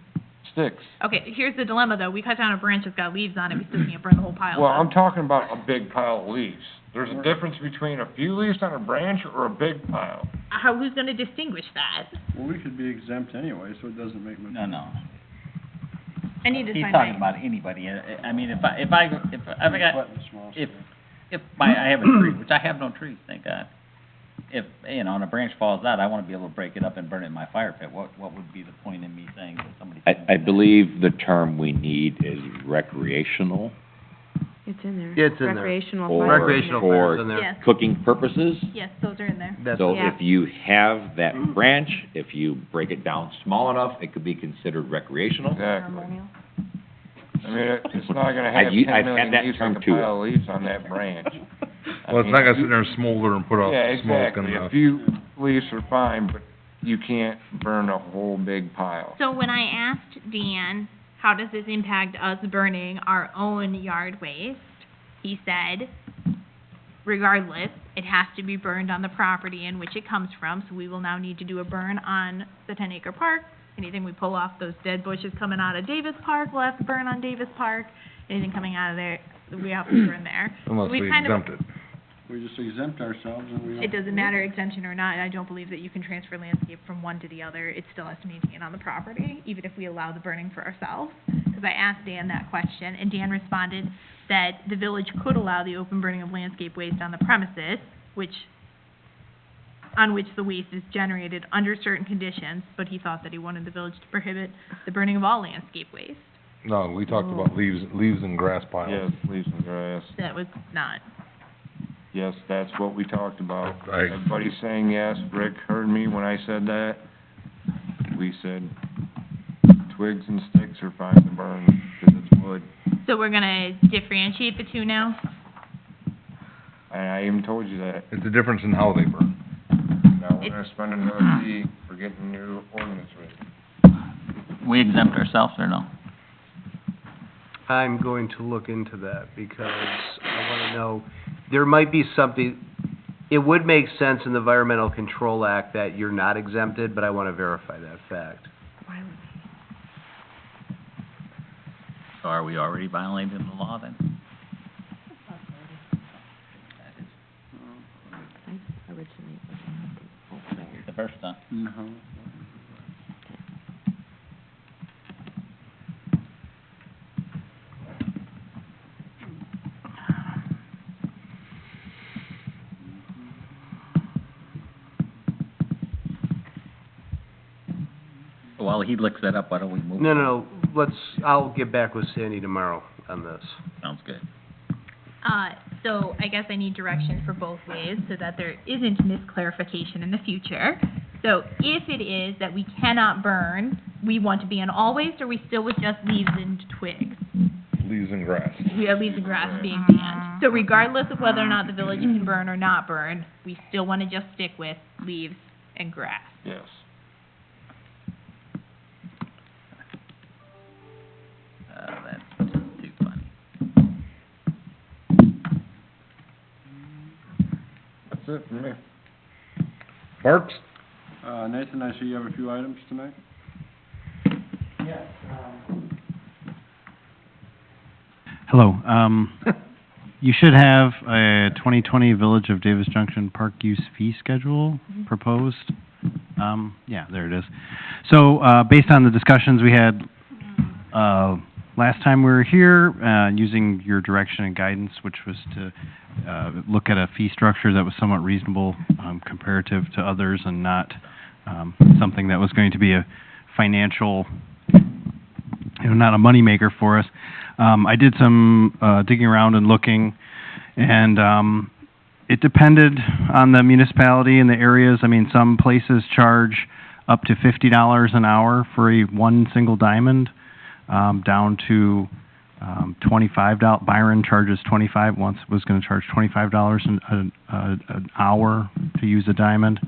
Sticks. okay, here's the dilemma though, we cut down a branch that's got leaves on it, we still can't burn the whole pile. Well, down. I'm talking about a big pile of leaves. There's a difference between a few leaves on a branch or a big pile. Who's gonna distinguish that? Well, we should be exempt anyway, so it doesn't make much. No. I need to He's find talking my, about anybody. I mean, if I got, Sweating small if, stuff. I have a tree, which I have no trees, thank God. If, and a branch falls out, I wanna be able to break it up and burn it in my fire pit. What would be the point in me saying that somebody? I believe the term we need is recreational It's in there. Yeah, it's in there. Recreational. or fire. Recreational for fire's in there. yes, cooking purposes. yes, those are in there. That's, So Yeah. if you have that branch, if you break it down small enough, it could be considered recreational. Exactly. I mean, it's not gonna I've have u- 10 I've million had that leaves term like a too. pile of leaves on that branch. I Well, it's mean, not gonna sit there and smolder and put Yeah, off smoke exactly. and, A few leaves are fine, but you can't burn a whole big pile. So when I asked Dan, how does this impact us burning our own yard waste? He said, regardless, it has to be burned on the property in which it comes from, so we will now need to do a burn on the 10-acre park. Anything we pull off those dead bushes coming out of Davis Park, we'll have to burn on Davis Park. Anything coming out of there, we have to burn there. unless we we kind of- exempt it. We just exempt ourselves and we don't. It doesn't matter exemption or not, I don't believe that you can transfer landscape from one to the other, it still has to maintain on the property, even if we allow the burning for ourselves. Because I asked Dan that question, and Dan responded that the village could allow the open burning of landscape waste on the premises, on which the waste is generated under certain conditions, but he thought that he wanted the village to prohibit the burning of all landscape waste. No, we talked about leaves and grass piles. Yes, leaves and grass. That was not, Yes, that's what we talked about. Right. Everybody's saying yes. Rick heard me when I said that. We said twigs and sticks are fine to burn, 'cause it's wood. so we're gonna differentiate the two now? And I even told you that. It's a difference in how they burn. Now we're gonna spend another fee for getting new ordinance written. We exempt ourselves or no? I'm going to look into that because I wanna know, there might be something, it would make sense in the Environmental Control Act that you're not exempted, but I wanna verify that fact. So are we already violating the law then? The first time. No. While he looks that up, why don't we move? No, I'll get back with Sandy tomorrow on this. Sounds good. So I guess I need direction for both ways so that there isn't misclarification in the future. So if it is that we cannot burn, we want to ban all waste, or we still with just leaves and twigs? Leaves and grass. We have leaves and grass being banned. So regardless of whether or not the village can burn or not burn, we still want to just stick with leaves and grass. Yes. That's too funny. That's it for me. Parks? Nathan, I see you have a few items tonight? Hello. You should have a 2020 Village of Davis Junction Park use fee schedule proposed. Yeah, there it is. So, based on the discussions we had, last time we were here, using your direction and guidance, which was to, look at a fee structure that was somewhat reasonable, comparative to others and not, something that was going to be a financial, not a moneymaker for us. I did some, digging around and looking, and, it depended on the municipality and the areas. I mean, some places charge up to $50 an hour for one single diamond, down to, $25. Byron charges 25, once was gonna charge $25 an hour to use a diamond.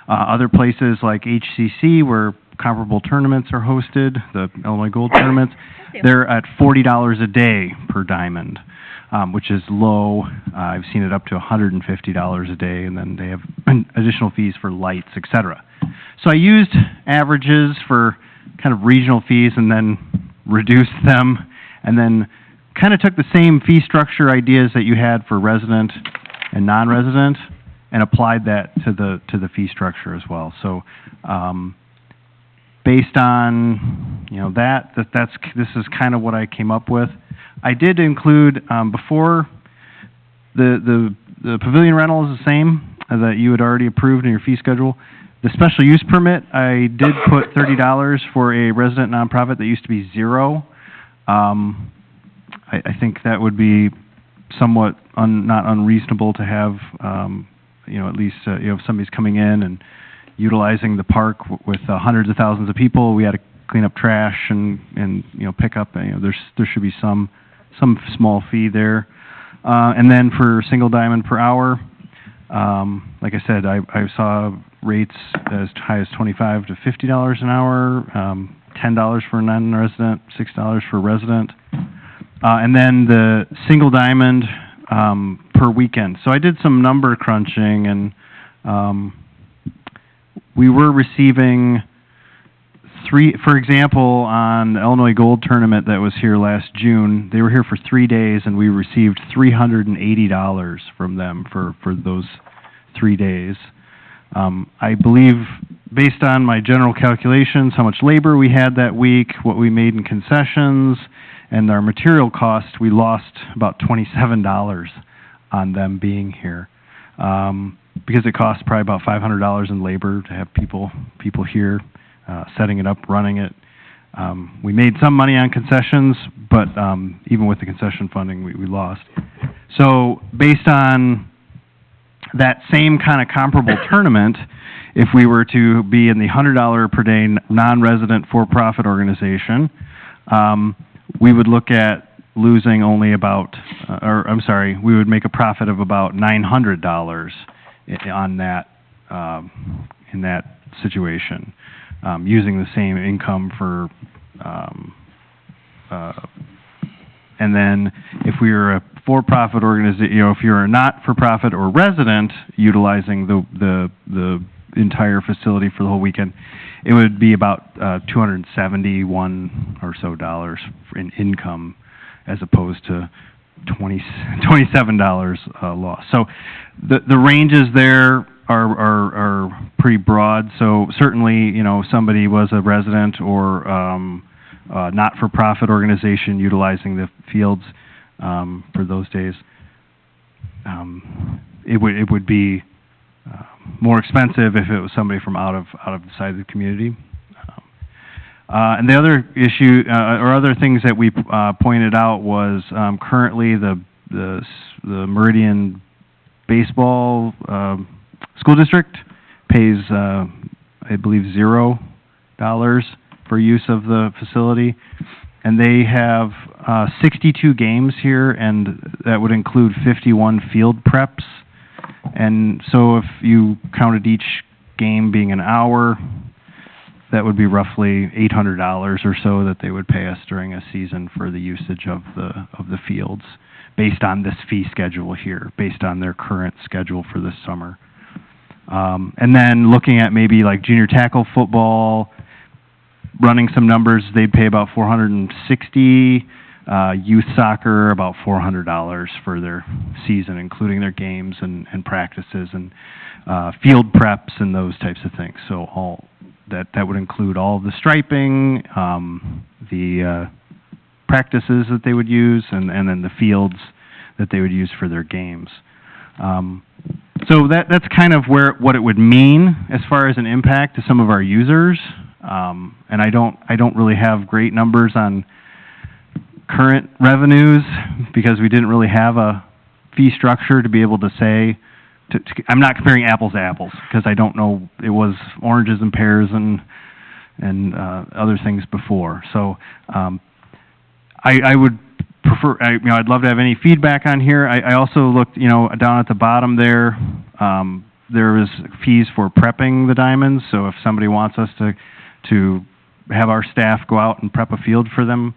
Other places like HCC, where comparable tournaments are hosted, the Illinois Gold tournaments, they're at $40 a day per diamond, which is low. I've seen it up to $150 a day, and then they have additional fees for lights, et cetera. So I used averages for kind of regional fees and then reduced them, and then kind of took the same fee structure ideas that you had for resident and non-resident and applied that to the fee structure as well. So, based on, this is kind of what I came up with. I did include, before, the pavilion rental is the same that you had already approved in your fee schedule. The special use permit, I did put $30 for a resident nonprofit that used to be $0. I think that would be somewhat not unreasonable to have, at least, if somebody's coming in and utilizing the park with hundreds of thousands of people, we had to clean up trash and pick up, there should be some small fee there. And then for single diamond per hour, like I said, I saw rates as high as $25 to $50 an hour, $10 for a non-resident, $6 for a resident. And then the single diamond, per weekend. So I did some number crunching, and, we were receiving for example, on the Illinois Gold Tournament that was here last June, they were here for 3 days, and we received $380 from them for those 3 days. I believe, based on my general calculations, how much labor we had that week, what we made in concessions, and our material cost, we lost about $27 on them being here. Because it costs probably about $500 in labor to have people here, setting it up, running it. We made some money on concessions, but even with the concession funding, we lost. So based on that same kind of comparable tournament, if we were to be in the $100 per day non-resident for-profit organization, we would look at losing only about, we would make a profit of about $900 on that, in that situation, using the same income for, and then if we were a for-profit organization, if you're a not-for-profit or resident utilizing the entire facility for the whole weekend, it would be about $271 or so in income, as opposed to $27 loss. So the ranges there are pretty broad. So certainly, somebody was a resident or not-for-profit organization utilizing the fields for those days, it would be more expensive if it was somebody from out of the side of the community. And the other issue, or other things that we pointed out was currently the Meridian Baseball School District pays, I believe, $0 for use of the facility, and they have 62 games here, and that would include 51 field preps. And so if you counted each game being an hour, that would be roughly $800 or so that they would pay us during a season for the usage of the fields, based on this fee schedule here, based on their current schedule for this summer. And then looking at maybe like junior tackle football, running some numbers, they'd pay about $460 Youth soccer, about $400 for their season, including their games and practices and, field preps and those types of things. So all, that would include all of the striping, the practices that they would use, and then the fields that they would use for their games. So that's kind of what it would mean as far as an impact to some of our users. And I don't really have great numbers on current revenues because we didn't really have a fee structure to be able to say, I'm not comparing apples to apples because I don't know, it was oranges and pears and other things before. So, I would prefer, I'd love to have any feedback on here. I also looked, down at the bottom there, there is fees for prepping the diamonds. So if somebody wants us to have our staff go out and prep a field for them,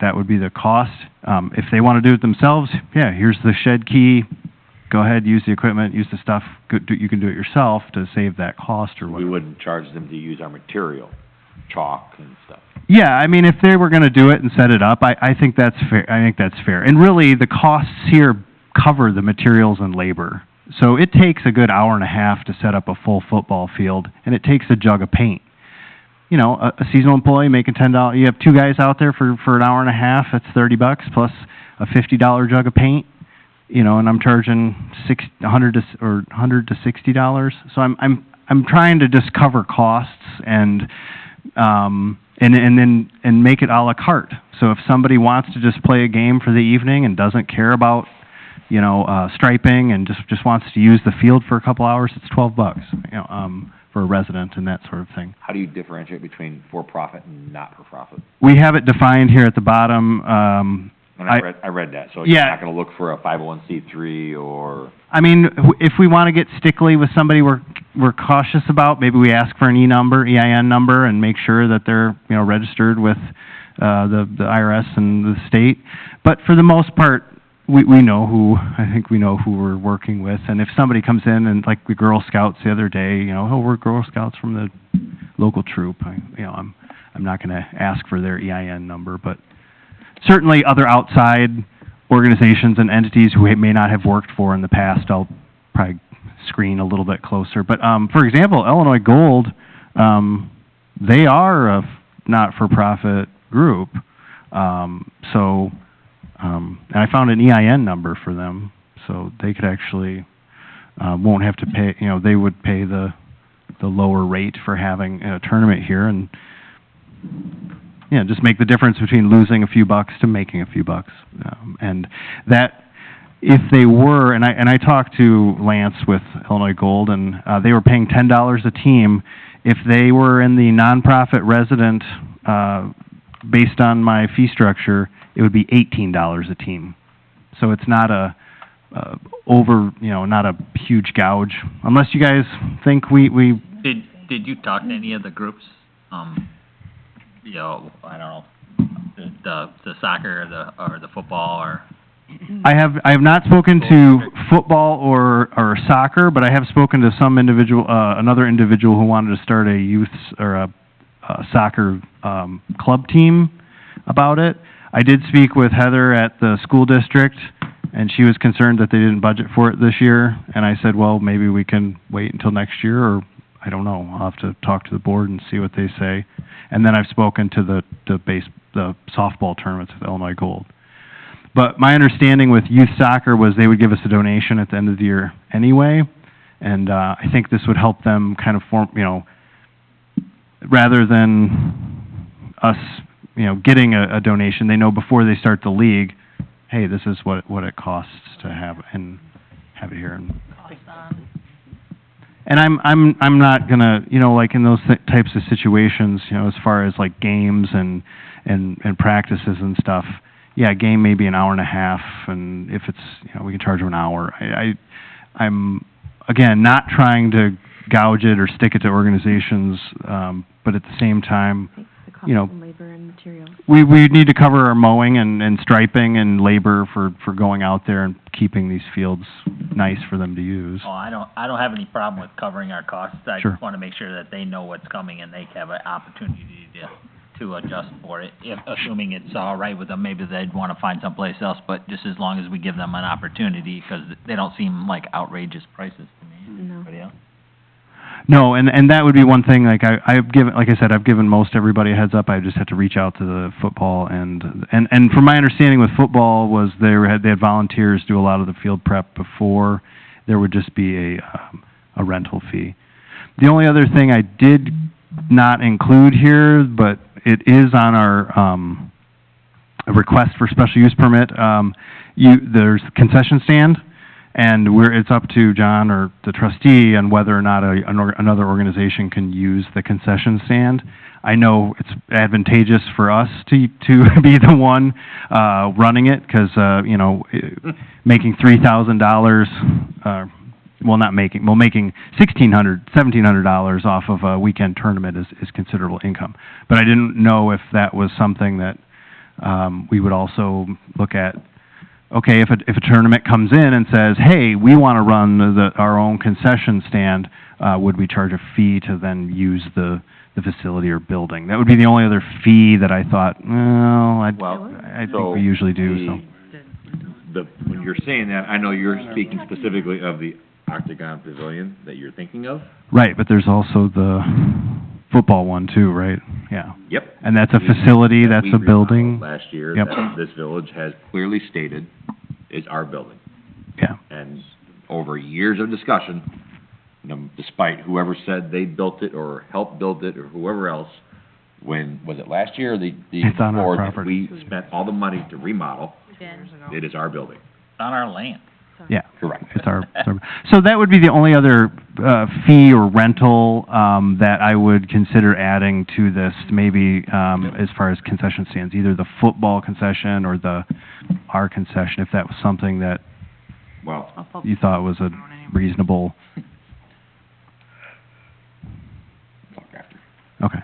that would be the cost. If they want to do it themselves, yeah, here's the shed key. Go ahead, use the equipment, use the stuff. You can do it yourself to save that cost or whatever. We wouldn't charge them to use our material, chalk and stuff. Yeah, I mean, if they were going to do it and set it up, I think that's fair. I think that's fair. And really, the costs here cover the materials and labor. So it takes a good hour and a half to set up a full football field, and it takes a jug of paint. A seasonal employee making $10, you have two guys out there for an hour and a half, that's $30 plus a $50 jug of paint, and I'm charging $100 to $60. So I'm trying to just cover costs and make it a la carte. So if somebody wants to just play a game for the evening and doesn't care about, striping and just wants to use the field for a couple hours, it's $12, for a resident and that sort of thing. How do you differentiate between for-profit and not-for-profit? We have it defined here at the bottom. And I read that, so you're not gonna look for a 501c3 or... I mean, if we want to get stickly with somebody we're cautious about, maybe we ask for an EIN number, and make sure that they're, registered with the IRS and the state. But for the most part, we know who we're working with. And if somebody comes in and, like the Girl Scouts the other day, we're Girl Scouts from the local troop, I'm not gonna ask for their EIN number, but certainly other outside organizations and entities who may not have worked for in the past, I'll probably screen a little bit closer. But, for example, Illinois Gold, they are a not-for-profit group. And I found an EIN number for them, so they could actually, won't have to pay, they would pay the lower rate for having a tournament here, and, just make the difference between losing a few bucks to making a few bucks. And that, if they were, and I talked to Lance with Illinois Gold, and they were paying $10 a team. If they were in the nonprofit resident, based on my fee structure, it would be $18 a team. So it's not not a huge gouge, unless you guys think we. Did you talk to any of the groups? I don't know, the soccer or the football or. I have not spoken to football or soccer, but I have spoken to some another individual who wanted to start a youth or a soccer club team about it. I did speak with Heather at the school district, and she was concerned that they didn't budget for it this year. And I said, well, maybe we can wait until next year, or I don't know. I'll have to talk to the board and see what they say. And then I've spoken to the softball tournaments with Illinois Gold. But my understanding with youth soccer was they would give us a donation at the end of the year anyway. And I think this would help them kind of form, rather than us, getting a donation, they know before they start the league, hey, this is what it costs to have it here. And I'm not gonna, like in those types of situations, as far as like games and practices and stuff. Yeah, a game may be an hour and a half, and if it's, we can charge them an hour. I'm again not trying to gouge it or stick it to organizations, but at the same time, labor and materials. We need to cover our mowing and striping and labor for going out there and keeping these fields nice for them to use. Oh, I don't have any problem with covering our costs. I Sure. just want to make sure that they know what's coming and they have an opportunity to to adjust for it, if, assuming it's all right with them, maybe they'd wanna find someplace else, but just as long as we give them an opportunity, 'cause they don't seem like outrageous prices to me. No. Anybody else? No, and that would be one thing, like, I've given, like I said, I've given most everybody a heads up, I just had to reach out to the football, and from my understanding with football was they had volunteers do a lot of the field prep before, there would just be a rental fee. The only other thing I did not include here, but it is on our, a request for special use permit, there's concession stand, and it's up to John or the trustee on whether or not another organization can use the concession stand. I know it's advantageous for us to be the one, running it, 'cause, making $3,000, making $1,700 off of a weekend tournament is considerable income. But I didn't know if that was something that, we would also look at. Okay, if a tournament comes in and says, hey, we wanna run our own concession stand, would we charge a fee to then use the facility or building? That would be the only other fee that I thought, I think we usually do, so. When you're saying that, I know you're speaking specifically of the Octagon Pavilion that you're thinking of. Right, but there's also the football one too, right? Yeah. Yep. And that's a facility, that's We a building. remodeled last year, Yep. that this village has clearly stated is our building. Yeah. And over years of discussion, despite whoever said they built it or helped build it or whoever else, was it last year or the It's on our before that property. we spent all the money to remodel, Again. it is our building. It's on our land. Yeah. Correct. It's our, so that would be the only other, fee or rental, that I would consider adding to this, maybe, as far as concession stands, either the football concession or our concession, if that was something that Well, you thought was a reasonable. talk after. Okay.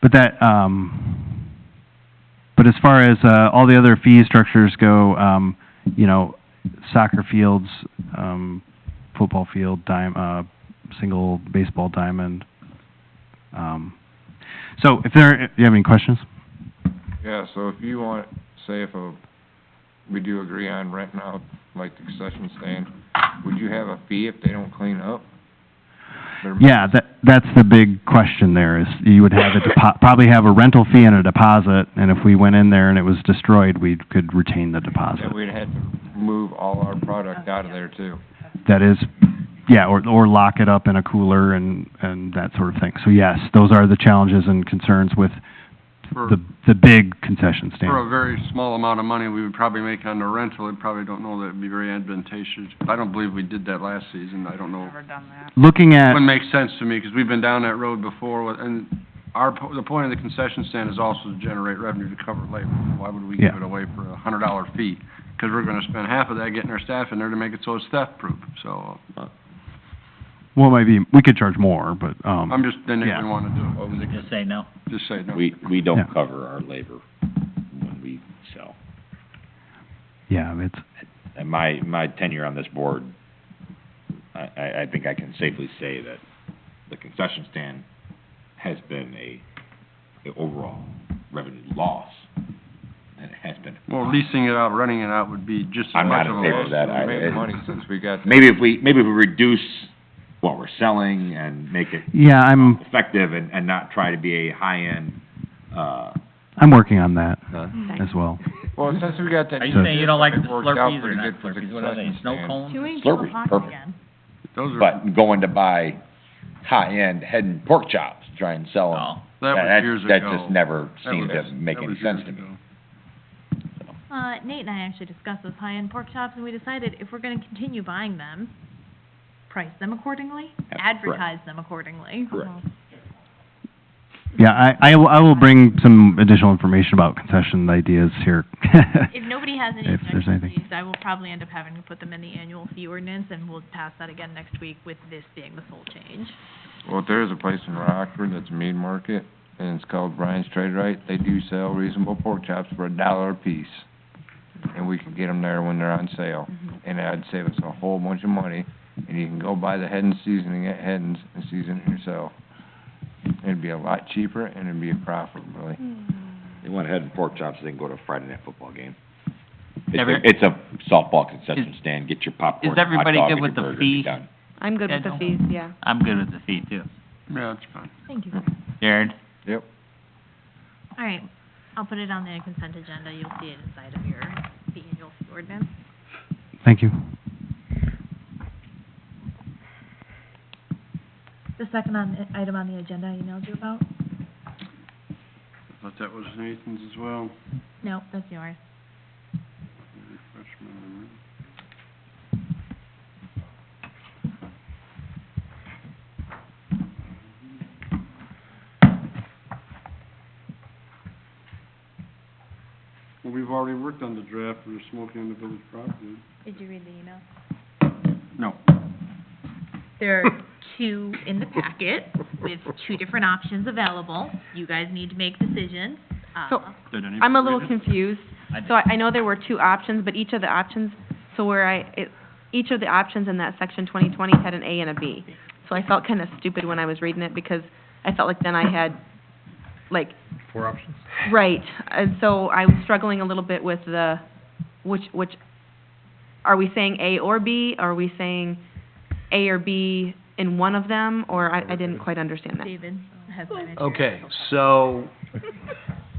But that, but as far as, all the other fee structures go, soccer fields, football field, single baseball diamond. So if do you have any questions? Yeah, so if you want, say if we do agree on renting out, like the concession stand, would you have a fee if they don't clean up? Yeah, that's the big question there, is you would have probably have a rental fee and a deposit, and if we went in there and it was destroyed, we could retain the deposit. And we'd have to move all our product out of there too. That is, yeah, or lock it up in a cooler and that sort of thing. So yes, those are the challenges and concerns with the big concession stand. For a very small amount of money we would probably make on the rental, I probably don't know that it'd be very advantageous. I don't believe we did that last season, I don't know. Never done that. Looking at, Wouldn't make sense to me, because we've been down that road before, and the point of the concession stand is also to generate revenue to cover labor. Why would we give Yeah. it away for $100 fee? Because we're gonna spend half of that getting our staff in there to make it so it's theft-proof, so, well, maybe, we could charge more, but, I'm just, then if yeah. we wanna do Or we could just say no. it, just say no. We don't Yeah. cover our labor when we sell. yeah, it's, And my tenure on this board, I think I can safely say that the concession stand has been a overall revenue loss, and it has been. Well, leasing it out, renting it out would be just as I'm much not of in a favor loss. of that. We made money since we got. Maybe if we reduce what we're selling and make it yeah, I'm effective and not try to be a high-end, I'm working on that as well. Well, since we got that. Are you saying you don't like the it worked out Slurpees or pretty not good for the Slurpees? What are they, concession snow stand. cones? Doing Slurpees, hockey perfect. again. Those are, but going to buy high-end head and pork chops, to try and sell them. Oh, that was years ago. That just never That seemed was- to make that any was sense years to me. ago. Nate and I actually discussed those high-end pork chops, and we decided if we're gonna continue buying them, price them accordingly, Correct. advertise them accordingly. Correct. Yeah, I will bring some additional information about concession ideas here. If nobody has any If there's objections to anything. these, I will probably end up having to put them in the annual fee ordinance, and we'll pass that again next week with this being the sole change. Well, there is a place in Rockford that's a meat market, and it's called Brian's Trade Right. They do sell reasonable pork chops for $1 a piece. And we can get them there when they're on sale. And that'd save us a whole bunch of money. And you can go buy the head and seasoning at Heddens and season it yourself. It'd be a lot cheaper and it'd be profitable. They went ahead and pork chops, so they can go to a Friday night football game. It's Every- it's a softball concession stand, get your popcorn, Is hot everybody dog, good and with your the burger, be fee? done. I'm good with the Ed? fees, yeah. I'm good with the fee too. Yeah, that's fine. Thank you. Jared? Yep. All right, I'll put it on the consent agenda. You'll see it inside of your, the annual fee ordinance. Thank you. The second item on the agenda I emailed you about? I thought that was Nathan's as well. No, that's yours. Refresh my memory. Well, we've already worked on the draft for the smoking on the village property. Did you read the email? No. There are two in the packet with two different options available. You guys need to make decisions. So, Did anybody I'm a little read it? confused. I did. So I know there were two options, but each of the options, each of the options in that section 2020 had an A and a B. So I felt kind of stupid when I was reading it because I felt like then I had, like, 4 options? right. And so I was struggling a little bit with the, which, are we saying A or B? Are we saying A or B in one of them? Or I didn't quite understand that. David has managed. Okay, so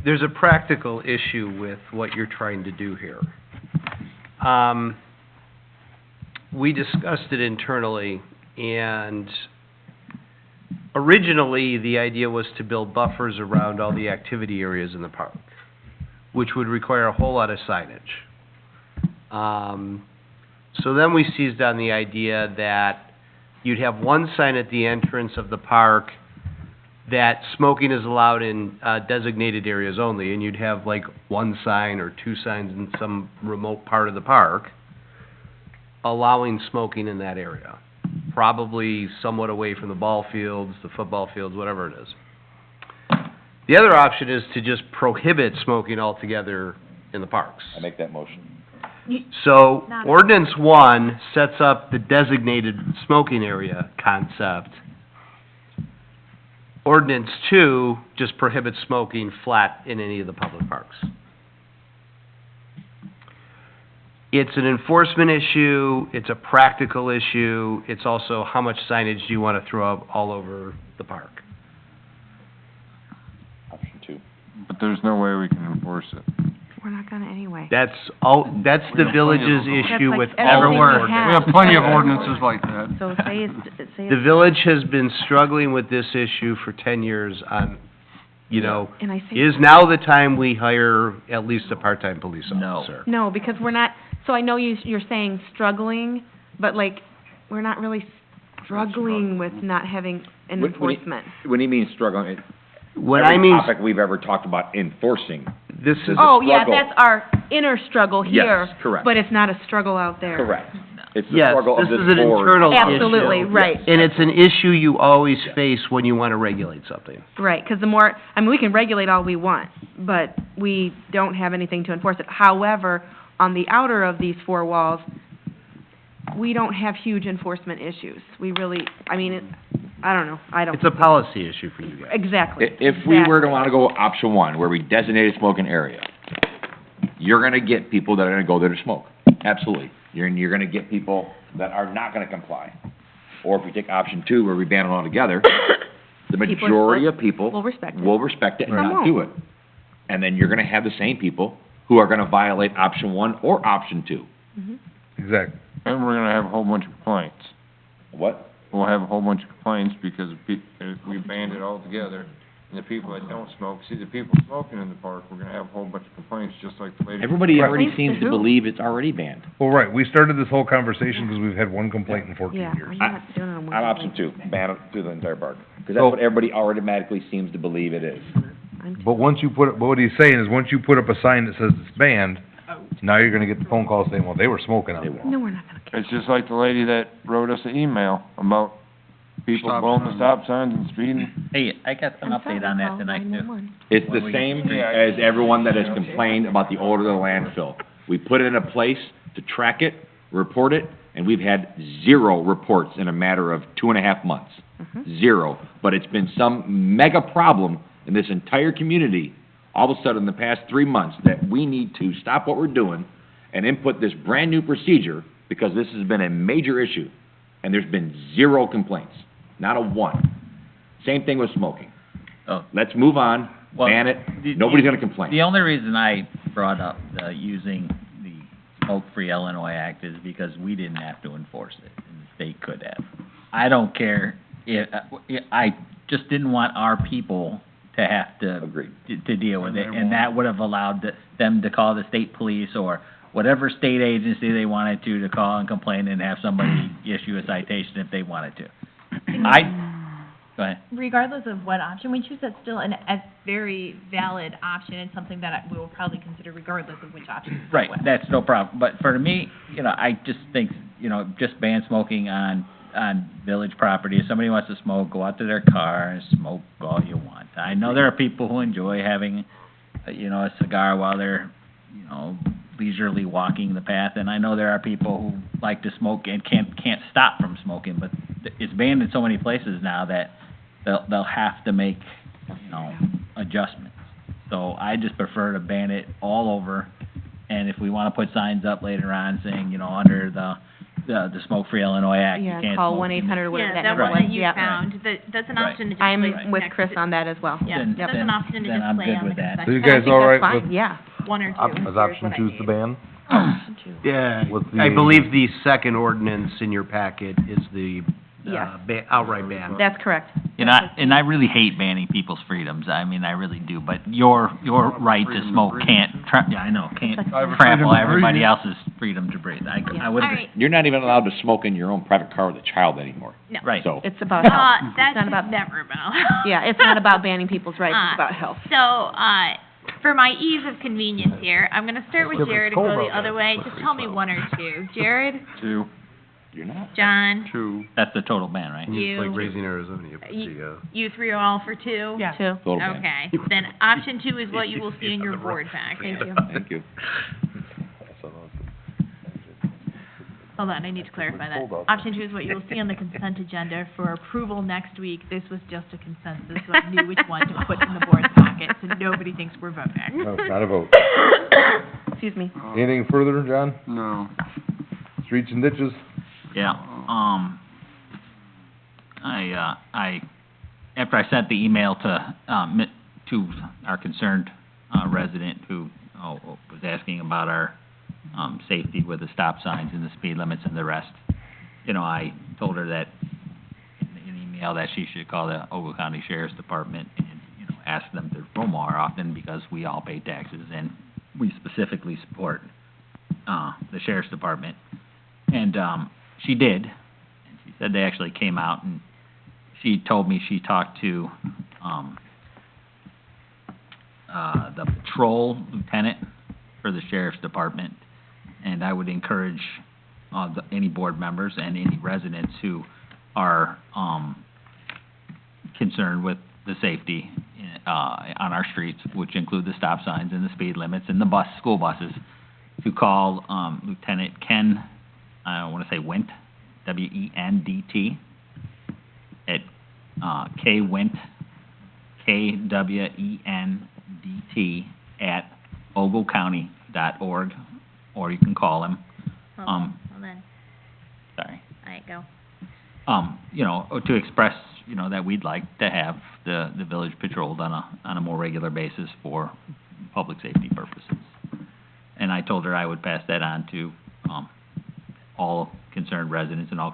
there's a practical issue with what you're trying to do here. We discussed it internally, and originally, the idea was to build buffers around all the activity areas in the park, which would require a whole lot of signage. So then we seized on the idea that you'd have one sign at the entrance of the park that smoking is allowed in designated areas only, and you'd have like one sign or two signs in some remote part of the park allowing smoking in that area, probably somewhat away from the ball fields, the football fields, whatever it is. The other option is to just prohibit smoking altogether in the parks. I make that motion. So, Not- ordinance 1 sets up the designated smoking area concept. Ordinance 2 just prohibits smoking flat in any of the public parks. It's an enforcement issue, it's a practical issue, it's also how much signage do you want to throw up all over the park? Option 2. But there's no way we can enforce it. We're not gonna anyway. That's the village's issue That's with like all everything we ordinances. have. We have plenty of ordinances like that. So say The village has been struggling with this issue for 10 years on, you know, and I say. is now the time we hire at least a part-time police No. officer? No, because we're not, so I know you're saying struggling, but like, we're not really struggling with not having an What do you- enforcement. When he means struggling, What I mean, every topic we've ever talked about enforcing, this is, Oh, yeah, struggle. that's our inner struggle here. Yes, correct. But it's not a struggle out there. correct. It's the yes, struggle of this this is an board. internal issue. Absolutely, right, And it's an issue you always face when you want to regulate something. right, because the more, I mean, we can regulate all we want, but we don't have anything to enforce it. However, on the outer of these four walls, we don't have huge enforcement issues. We really, I mean, I don't know, I don't. It's a policy issue for you guys. Exactly. If we were to exactly. wanna go option 1, where we designated smoking area, you're gonna get people that are gonna go there to smoke. Absolutely. You're gonna get people that are not gonna comply. Or if we take option 2, where we ban it altogether, the People majority of people We'll respect it. will respect it and Some not do it. won't. And then you're gonna have the same people who are gonna violate option 1 or option 2. Mhm. Exactly. And we're gonna have a whole bunch of complaints. What? We'll have a whole bunch of complaints because we banned it all together. And the people that don't smoke, see, the people smoking in the park, we're gonna have a whole bunch of complaints, just like the lady. Everybody already Complaints seems to to who? believe it's already banned. Well, right, we started this whole conversation because we've had one complaint in 14 Yeah, years. I'm not doing it on one. I'm option 2, ban it through the entire park. Because that's So- what everybody automatically seems to believe it is. But once you put, but what he's saying is, once you put up a sign that says it's banned, now you're gonna get the phone call saying, well, they were smoking out They there. No, we're not gonna care. It's just like the lady that wrote us an email about people Stop blowing the signs. stop signs and speeding. Hey, I got an I'm sorry, update on that call tonight too. 911. It's the When we- same as everyone that has complained about the odor of the landfill. We put it in a place to track it, report it, and we've had 0 reports in a matter of 2.5 months. 0. But it's been some mega problem in this entire community, all of a sudden in the past 3 months, that we need to stop what we're doing and input this brand-new procedure, because this has been a major issue, and there's been 0 complaints, not a one. Same thing with smoking. Oh. Let's move on, Well, ban it, nobody's gonna complain. The only reason I brought up using the Smoke-Free Illinois Act is because we didn't have to enforce it, and the state could have. I don't care if, I just didn't want our people to have to Agreed. to deal with it, and that would have allowed them to call the state police or whatever state agency they wanted to call and complain and have somebody issue a citation if they wanted to. Go ahead. Regardless of what option we choose, that's still a very valid option and something that we will probably consider regardless of which option we go Right, with. that's no problem, but for me, I just think, just ban smoking on village property. If somebody wants to smoke, go out to their car and smoke all you want. I know there are people who enjoy having, a cigar while they're, leisurely walking the path, and I know there are people who like to smoke and can't stop from smoking, but it's banned in so many places now that they'll have to make, adjustments. So I just prefer to ban it all over, and if we wanna put signs up later on saying, under the Smoke-Free Illinois Act, you Yeah, can't call smoke. 1-800, whatever Yeah, that that number one was. that you Yeah. found, that's an Right. option to just I'm place with next Chris to- on that as well. Yeah, Then- that's then- an option to then just I'm play good on the with that. consent. So you And I guys think all that's right fine. with- Yeah. One or two. Is option 2 is the ban? Yeah, With the- I believe the second ordinance in your packet is the, Yes. outright ban. That's correct. And I really hate banning people's freedoms, I mean, I really do, but your right to smoke can't trample everybody else's freedom to breathe. I would All agree. right, You're not even allowed to smoke in your own private car with a child anymore, no. Right. so. It's about health. That's not about- never been allowed. Yeah, it's not about banning people's rights, it's Uh, about health. So, for my ease of convenience here, I'm gonna start with Jared and go the other way. Just tell me one or two. Jared, 2. You're not. John, 2. That's the total ban, right? you, Like raising Arizona, you put you three are all for two? Yeah. Two. Total ban. Okay, then option 2 is what you will see in your board pack. Thank you. Thank you. Hold on, I need to clarify that. Option 2 is what you will see on the consent agenda for approval next week. This was just a consensus, so I knew which one to put in the board's packet, so nobody thinks we're voting. No, not a vote. Excuse me. Anything further, John? No. Streets and ditches? Yeah, after I sent the email to our concerned, resident who, was asking about our, safety with the stop signs and the speed limits and the rest, I told her that in an email that she should call the Ogle County Sheriff's Department and, ask them to roll more often because we all pay taxes and we specifically support, the Sheriff's Department. And, she did, and she said they actually came out and she told me she talked to, the patrol lieutenant for the sheriff's department, and I would encourage, any board members and any residents who are, concerned with the safety, on our streets, which include the stop signs and the speed limits and the school buses, to call, Lieutenant Ken, I wanna say Wendt, W-E-N-D-T, at, K-Wendt, K-W-E-N-D-T, at oglecounty.org, or you can call him, Hold on. sorry. All right, go. To express, that we'd like to have the village patrolled on a more regular basis for public safety purposes. And I told her I would pass that on to, all concerned residents and all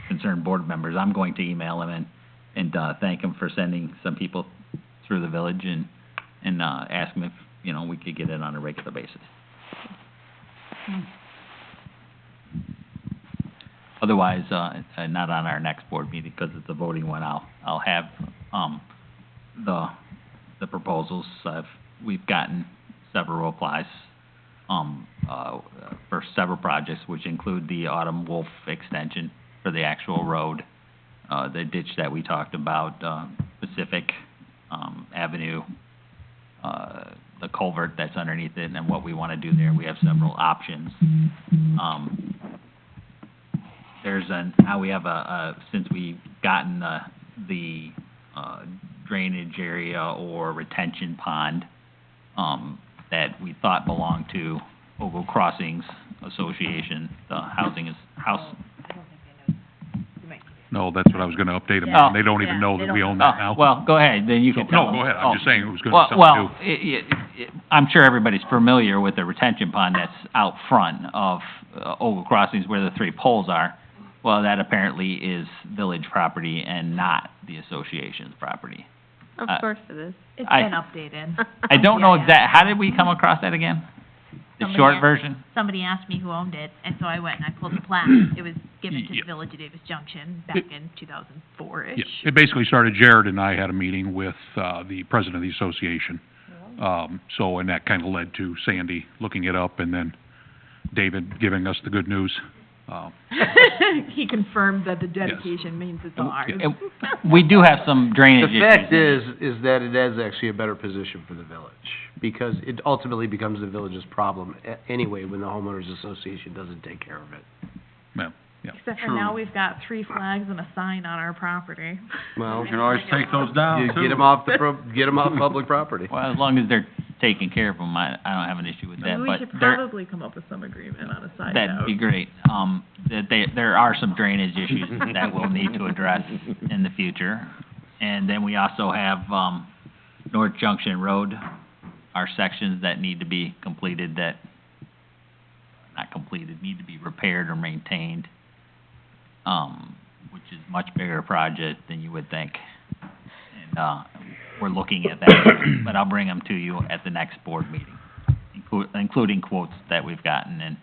concerned board members. I'm going to email him and thank him for sending some people through the village and ask him if, we could get it on a regular basis. Otherwise, not on our next board meeting, because it's a voting one, I'll have, the proposals. We've gotten several replies, for several projects, which include the Autumn Wolf extension for the actual road, the ditch that we talked about, Pacific, Avenue, the culvert that's underneath it, and what we wanna do there. We have several options. now we have since we've gotten the drainage area or retention pond, that we thought belonged to Ogle Crossings Association, the house. No, that's what I was gonna update them on. They don't even know that we own that now. Well, go ahead, then you can tell No, them. go ahead. I'm just saying it was gonna Well, be something new. I'm sure everybody's familiar with the retention pond that's out front of Ogle Crossings where the 3 poles are. Well, that apparently is village property and not the association's property. Of course it is. It's I- been updated. I don't know Yeah. how did we come across that again? The Somebody short asked- version? Somebody asked me who owned it, and so I went and I pulled the plat. It was given to the Yeah. Village of Davis Junction back in 2004-ish. Yeah, it basically started, Jared and I had a meeting with, the president of the association. So, and that kinda led to Sandy looking it up and then David giving us the good news. He confirmed that the dedication means it's ours. And we do have some drainage The issues. fact is that it is actually a better position for the village, because it ultimately becomes the village's problem anyway when the homeowners association doesn't take care of it. Yeah, Except for now we've got 3 flags and a sign on our property. Well, You can always take those down, you too. get them off get 'em off public property. Well, as long as they're taking care of them, I don't have an issue with that, Maybe we but should there, probably come up with some agreement on a side that'd note. be great. There are some drainage issues that we'll need to address in the future. And then we also have, North Junction Road, our sections that need to be completed not completed, need to be repaired or maintained, which is a much bigger project than you would think. And, we're looking at that, but I'll bring them to you at the next board meeting, including quotes that we've gotten and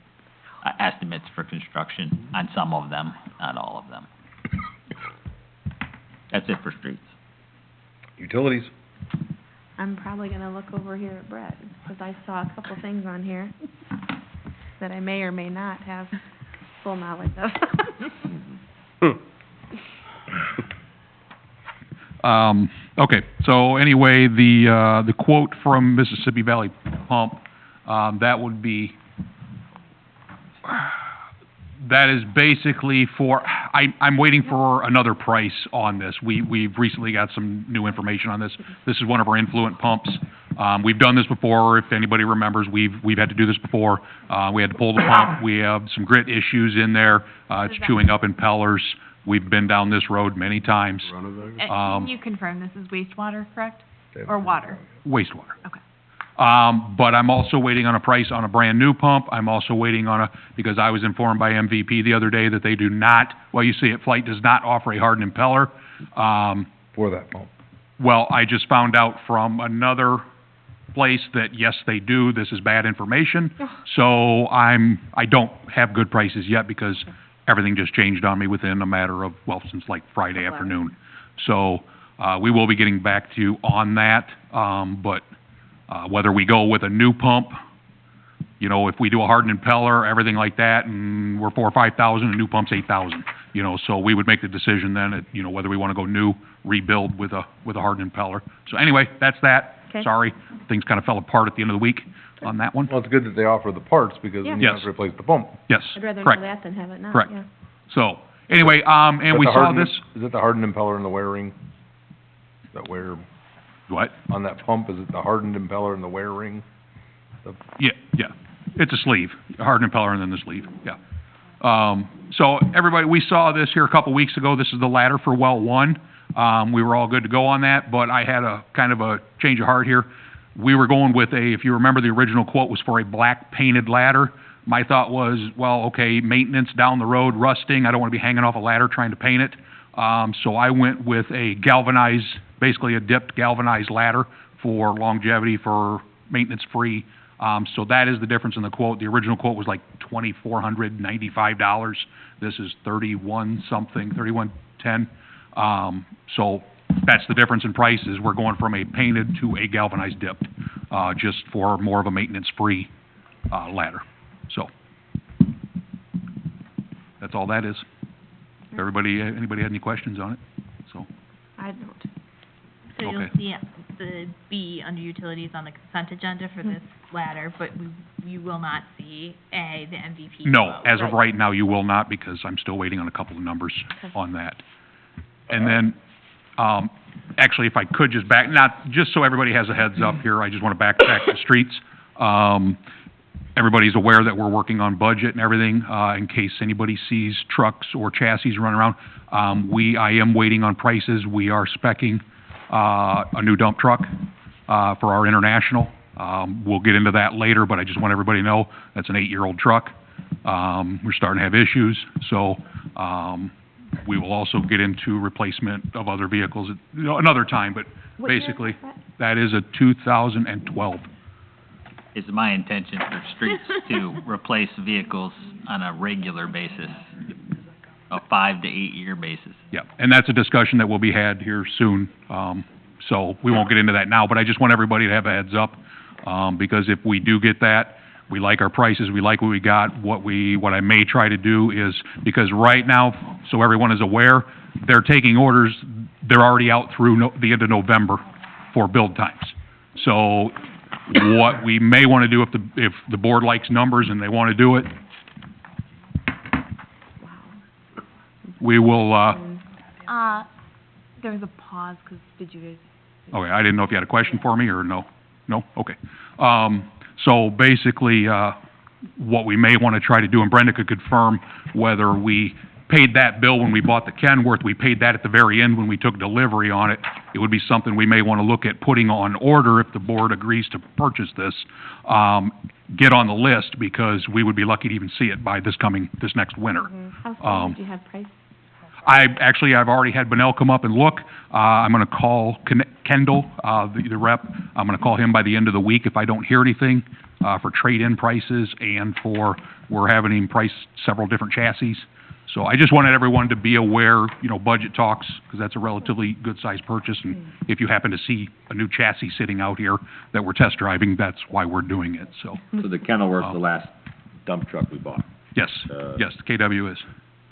estimates for construction on some of them, not all of them. That's it for streets. Utilities. I'm probably gonna look over here at Brett, because I saw a couple things on here that I may or may not have full knowledge of. Okay, so anyway, the quote from Mississippi Valley Pump, that would be, that is basically for, I'm waiting for another price on this. We've recently got some new information on this. This is one of our influent pumps. We've done this before, if anybody remembers, we've had to do this before. We had to pull the pump, we have some grit issues in there, it's chewing up impellers. We've been down this road many times. Can you confirm this is wastewater, correct? Or water? Wastewater. Okay. But I'm also waiting on a price on a brand-new pump. I'm also waiting on because I was informed by MVP the other day that they do not, well, you see it, Flight does not offer a hardened impeller. For that pump. Well, I just found out from another place that, yes, they do. This is bad information. So I don't have good prices yet because everything just changed on me within a matter of, well, since like Friday afternoon. So, we will be getting back to you on that, but, whether we go with a new pump, you know, if we do a hardened impeller, everything like that, and we're $4,000 or $5,000, a new pump's $8,000, you know, so we would make the decision then, you know, whether we wanna go new, rebuild with a hardened impeller. So anyway, that's that. Okay. Sorry, things kinda fell apart at the end of the week on that one. Well, it's good that they offer the parts, because then you Yeah. have to replace the pump. Yes, I'd rather know correct. that than have it not, Correct. yeah. So, anyway, and Is we that the saw hardened- this, Is it the hardened impeller and the wear ring? That wear, what? on that pump, is it the hardened impeller and the wear ring? Yeah, it's a sleeve, a hardened impeller and then the sleeve, yeah. So everybody, we saw this here a couple weeks ago, this is the ladder for well one. We were all good to go on that, but I had a kind of a change of heart here. We were going with if you remember, the original quote was for a black painted ladder. My thought was, well, okay, maintenance down the road, rusting, I don't wanna be hanging off a ladder trying to paint it. So I went with a galvanized, basically a dipped galvanized ladder for longevity, for maintenance-free. So that is the difference in the quote. The original quote was like $2,495. This is $31.10. So that's the difference in prices. We're going from a painted to a galvanized dipped, just for more of a maintenance-free, ladder. So, that's all that is. Anybody had any questions on it? So, I don't. So you'll Okay. see the B under utilities on the consent agenda for this ladder, but you will not see the MVP. No, quote. as of right now, you will not, because I'm still waiting on a couple of numbers on that. And then, actually, if I could just just so everybody has a heads up here, I just want to backtrack the streets. Everybody's aware that we're working on budget and everything, in case anybody sees trucks or chassis running around. I am waiting on prices. We are speccing, a new dump truck, for our international. We'll get into that later, but I just want everybody to know that's an 8-year-old truck. We're starting to have issues, so, we will also get into replacement of other vehicles, another time, but What year basically, is that? that is a 2012. It's my intention for streets to replace vehicles on a regular basis, a 5 to 8 year basis. Yeah, and that's a discussion that will be had here soon, so we won't get into that now, but I just want everybody to have a heads up, because if we do get that, we like our prices, we like what we got, what I may try to do is, because right now, so everyone is aware, they're taking orders, they're already out through the end of November for build times. So what we may want to do if the board likes numbers and they want to do it, we will, There was a pause, because did you guys? okay, I didn't know if you had a question for me or no? No? Okay. So basically, what we may want to try to do, and Brenda could confirm whether we paid that bill when we bought the Kenworth, we paid that at the very end when we took delivery on it. It would be something we may want to look at putting on order if the board agrees to purchase this, get on the list, because we would be lucky to even see it by this next winter. How soon do you have price? I've already had Benel come up and look. I'm gonna call Kendall, the rep. I'm gonna call him by the end of the week if I don't hear anything, for trade-in prices and we're having him price several different chassis. So I just wanted everyone to be aware, budget talks, because that's a relatively good-sized purchase, and if you happen to see a new chassis sitting out here that we're test driving, that's why we're doing it, so. So the Kenilworth's the last dump truck we bought, Yes, yes, the KW is.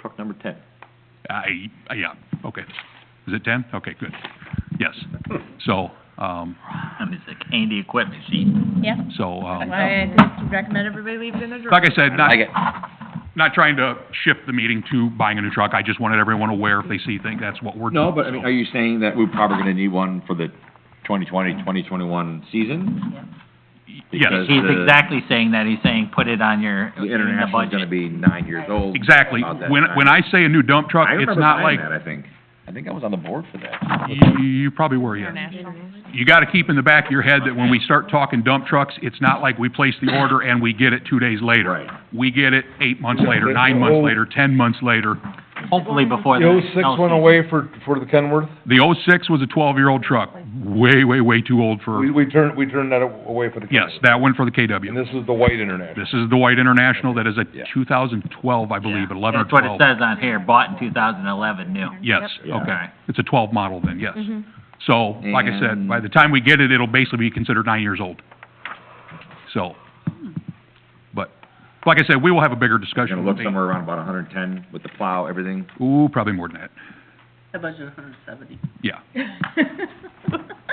truck number 10. Yeah, okay. Is it 10? Okay, good. Yes. So, It's a handy equipment sheet. Yeah. so, I just recommend everybody leave it in their drawer. like I said, not trying to shift the meeting to buying a new truck. I just wanted everyone aware if they see things, that's what we're doing. No, but I mean, are you saying that we're probably gonna need one for the 2020, 2021 season? Yes. Because He's the- exactly saying that, he's saying put it on The in the international's budget. gonna be 9 years old. Exactly. about that When time. I say a new dump truck, I it's remember not buying like, that, I think I was on the board for that. you probably were, yeah. International. You gotta keep in the back of your head that when we start talking dump trucks, it's not like we place the order and we get it 2 days later. Right. We get it 8 months later, 9 months later, 10 months later. Hopefully before the The snow 06 went season. away for the Kenworth? The '06 was a 12-year-old truck, way too old for, We turned that away for the Kenworth. yes, that went for the And KW. this is the white international. This is the White International, that is a Yeah. 2012, I believe, 11 or That's what 12. it says on here, bought in 2011, new. Yes, Yep. okay. Yeah. It's a 12 model then, yes. So, like I said, by the time we get it, it'll basically be considered 9 years old. So, but, like I said, we will have a bigger We're discussion. gonna look somewhere around about 110 with the plow, everything. Ooh, probably more than that, I budgeted 170. yeah.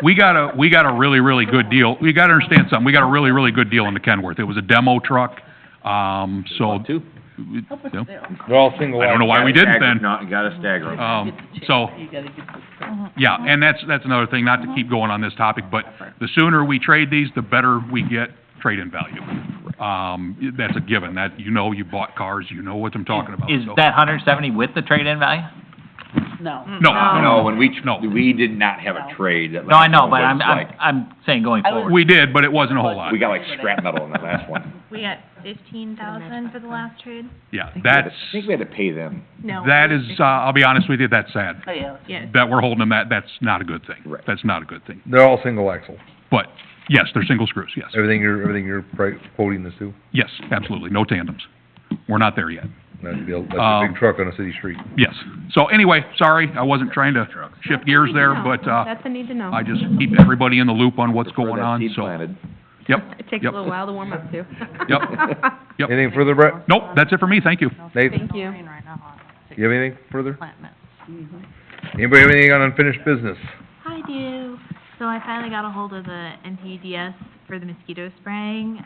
We got a really good deal. We gotta understand something, we got a really good deal on the Kenworth. It was a demo truck, so. Bought two. you know, They're all single I don't know why we didn't then. No, you gotta stagger 'em. So, You gotta get the, yeah, and that's another thing, not to keep going on this topic, but the sooner we trade these, the better we get trade-in value. That's a given, that, you bought cars, you know what I'm talking about, Is so. that 170 with the trade-in value? no. No, No, when No. we did not have a trade. That No, I last know, one but was like- I'm saying going I was- forward. we did, but it wasn't a whole lot. We got like scrap metal in that last one. We got 15,000 for the last trade? Yeah, I think that's, we had to pay them. No. that is, I'll be honest with you, that's sad. Oh, yeah. Yeah. That we're holding them, that's not a good thing. Right. That's not a good thing. They're all single axle. But, yes, they're single screws, yes. Everything you're quoting this to? Yes, absolutely, no tandems. We're not there yet. That's a big truck on a city street. Yes. So anyway, sorry, I wasn't trying to shift gears there, but, That's a need to know. I just keep everybody in the loop on what's Before going that on, seed so. planted. Yep, It takes a yep. little while to warm up too. Yep. Yep. Anything further, Brett? Nope, that's it for me, thank you. Nate, Thank you. Right now, you have anything further? plant mix. Anybody have anything on unfinished business? I do. So I finally got a hold of the NPDS for the mosquito spraying,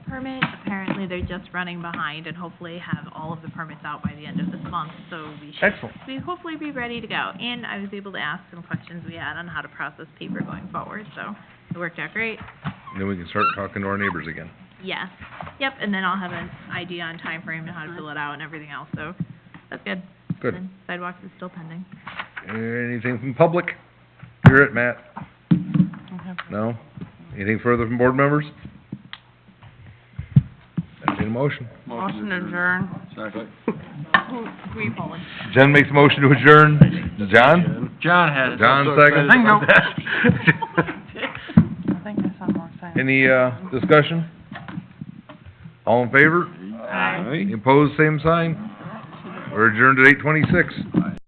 permit. Apparently, they're just running behind and hopefully have all of the permits out by the end of this month, so we should Excellent. hopefully be ready to go. And I was able to ask some questions we had on how to process paper going forward, so it worked out great. Then we can start talking to our neighbors again. Yes. Yep, and then I'll have an idea on time frame and how to fill it out and everything else, so that's good. Good. And sidewalks is still pending. Anything from public? Hear it, Matt? No? Anything further from board members? Entertain a motion. Motion adjourned. Second. Who are you pulling? Jen makes a motion to adjourn. John? John had it. John second. Bingo. I think I saw more signs. Any, discussion? All in favor? Aye. Any opposed, same sign? We're adjourned at 8:26.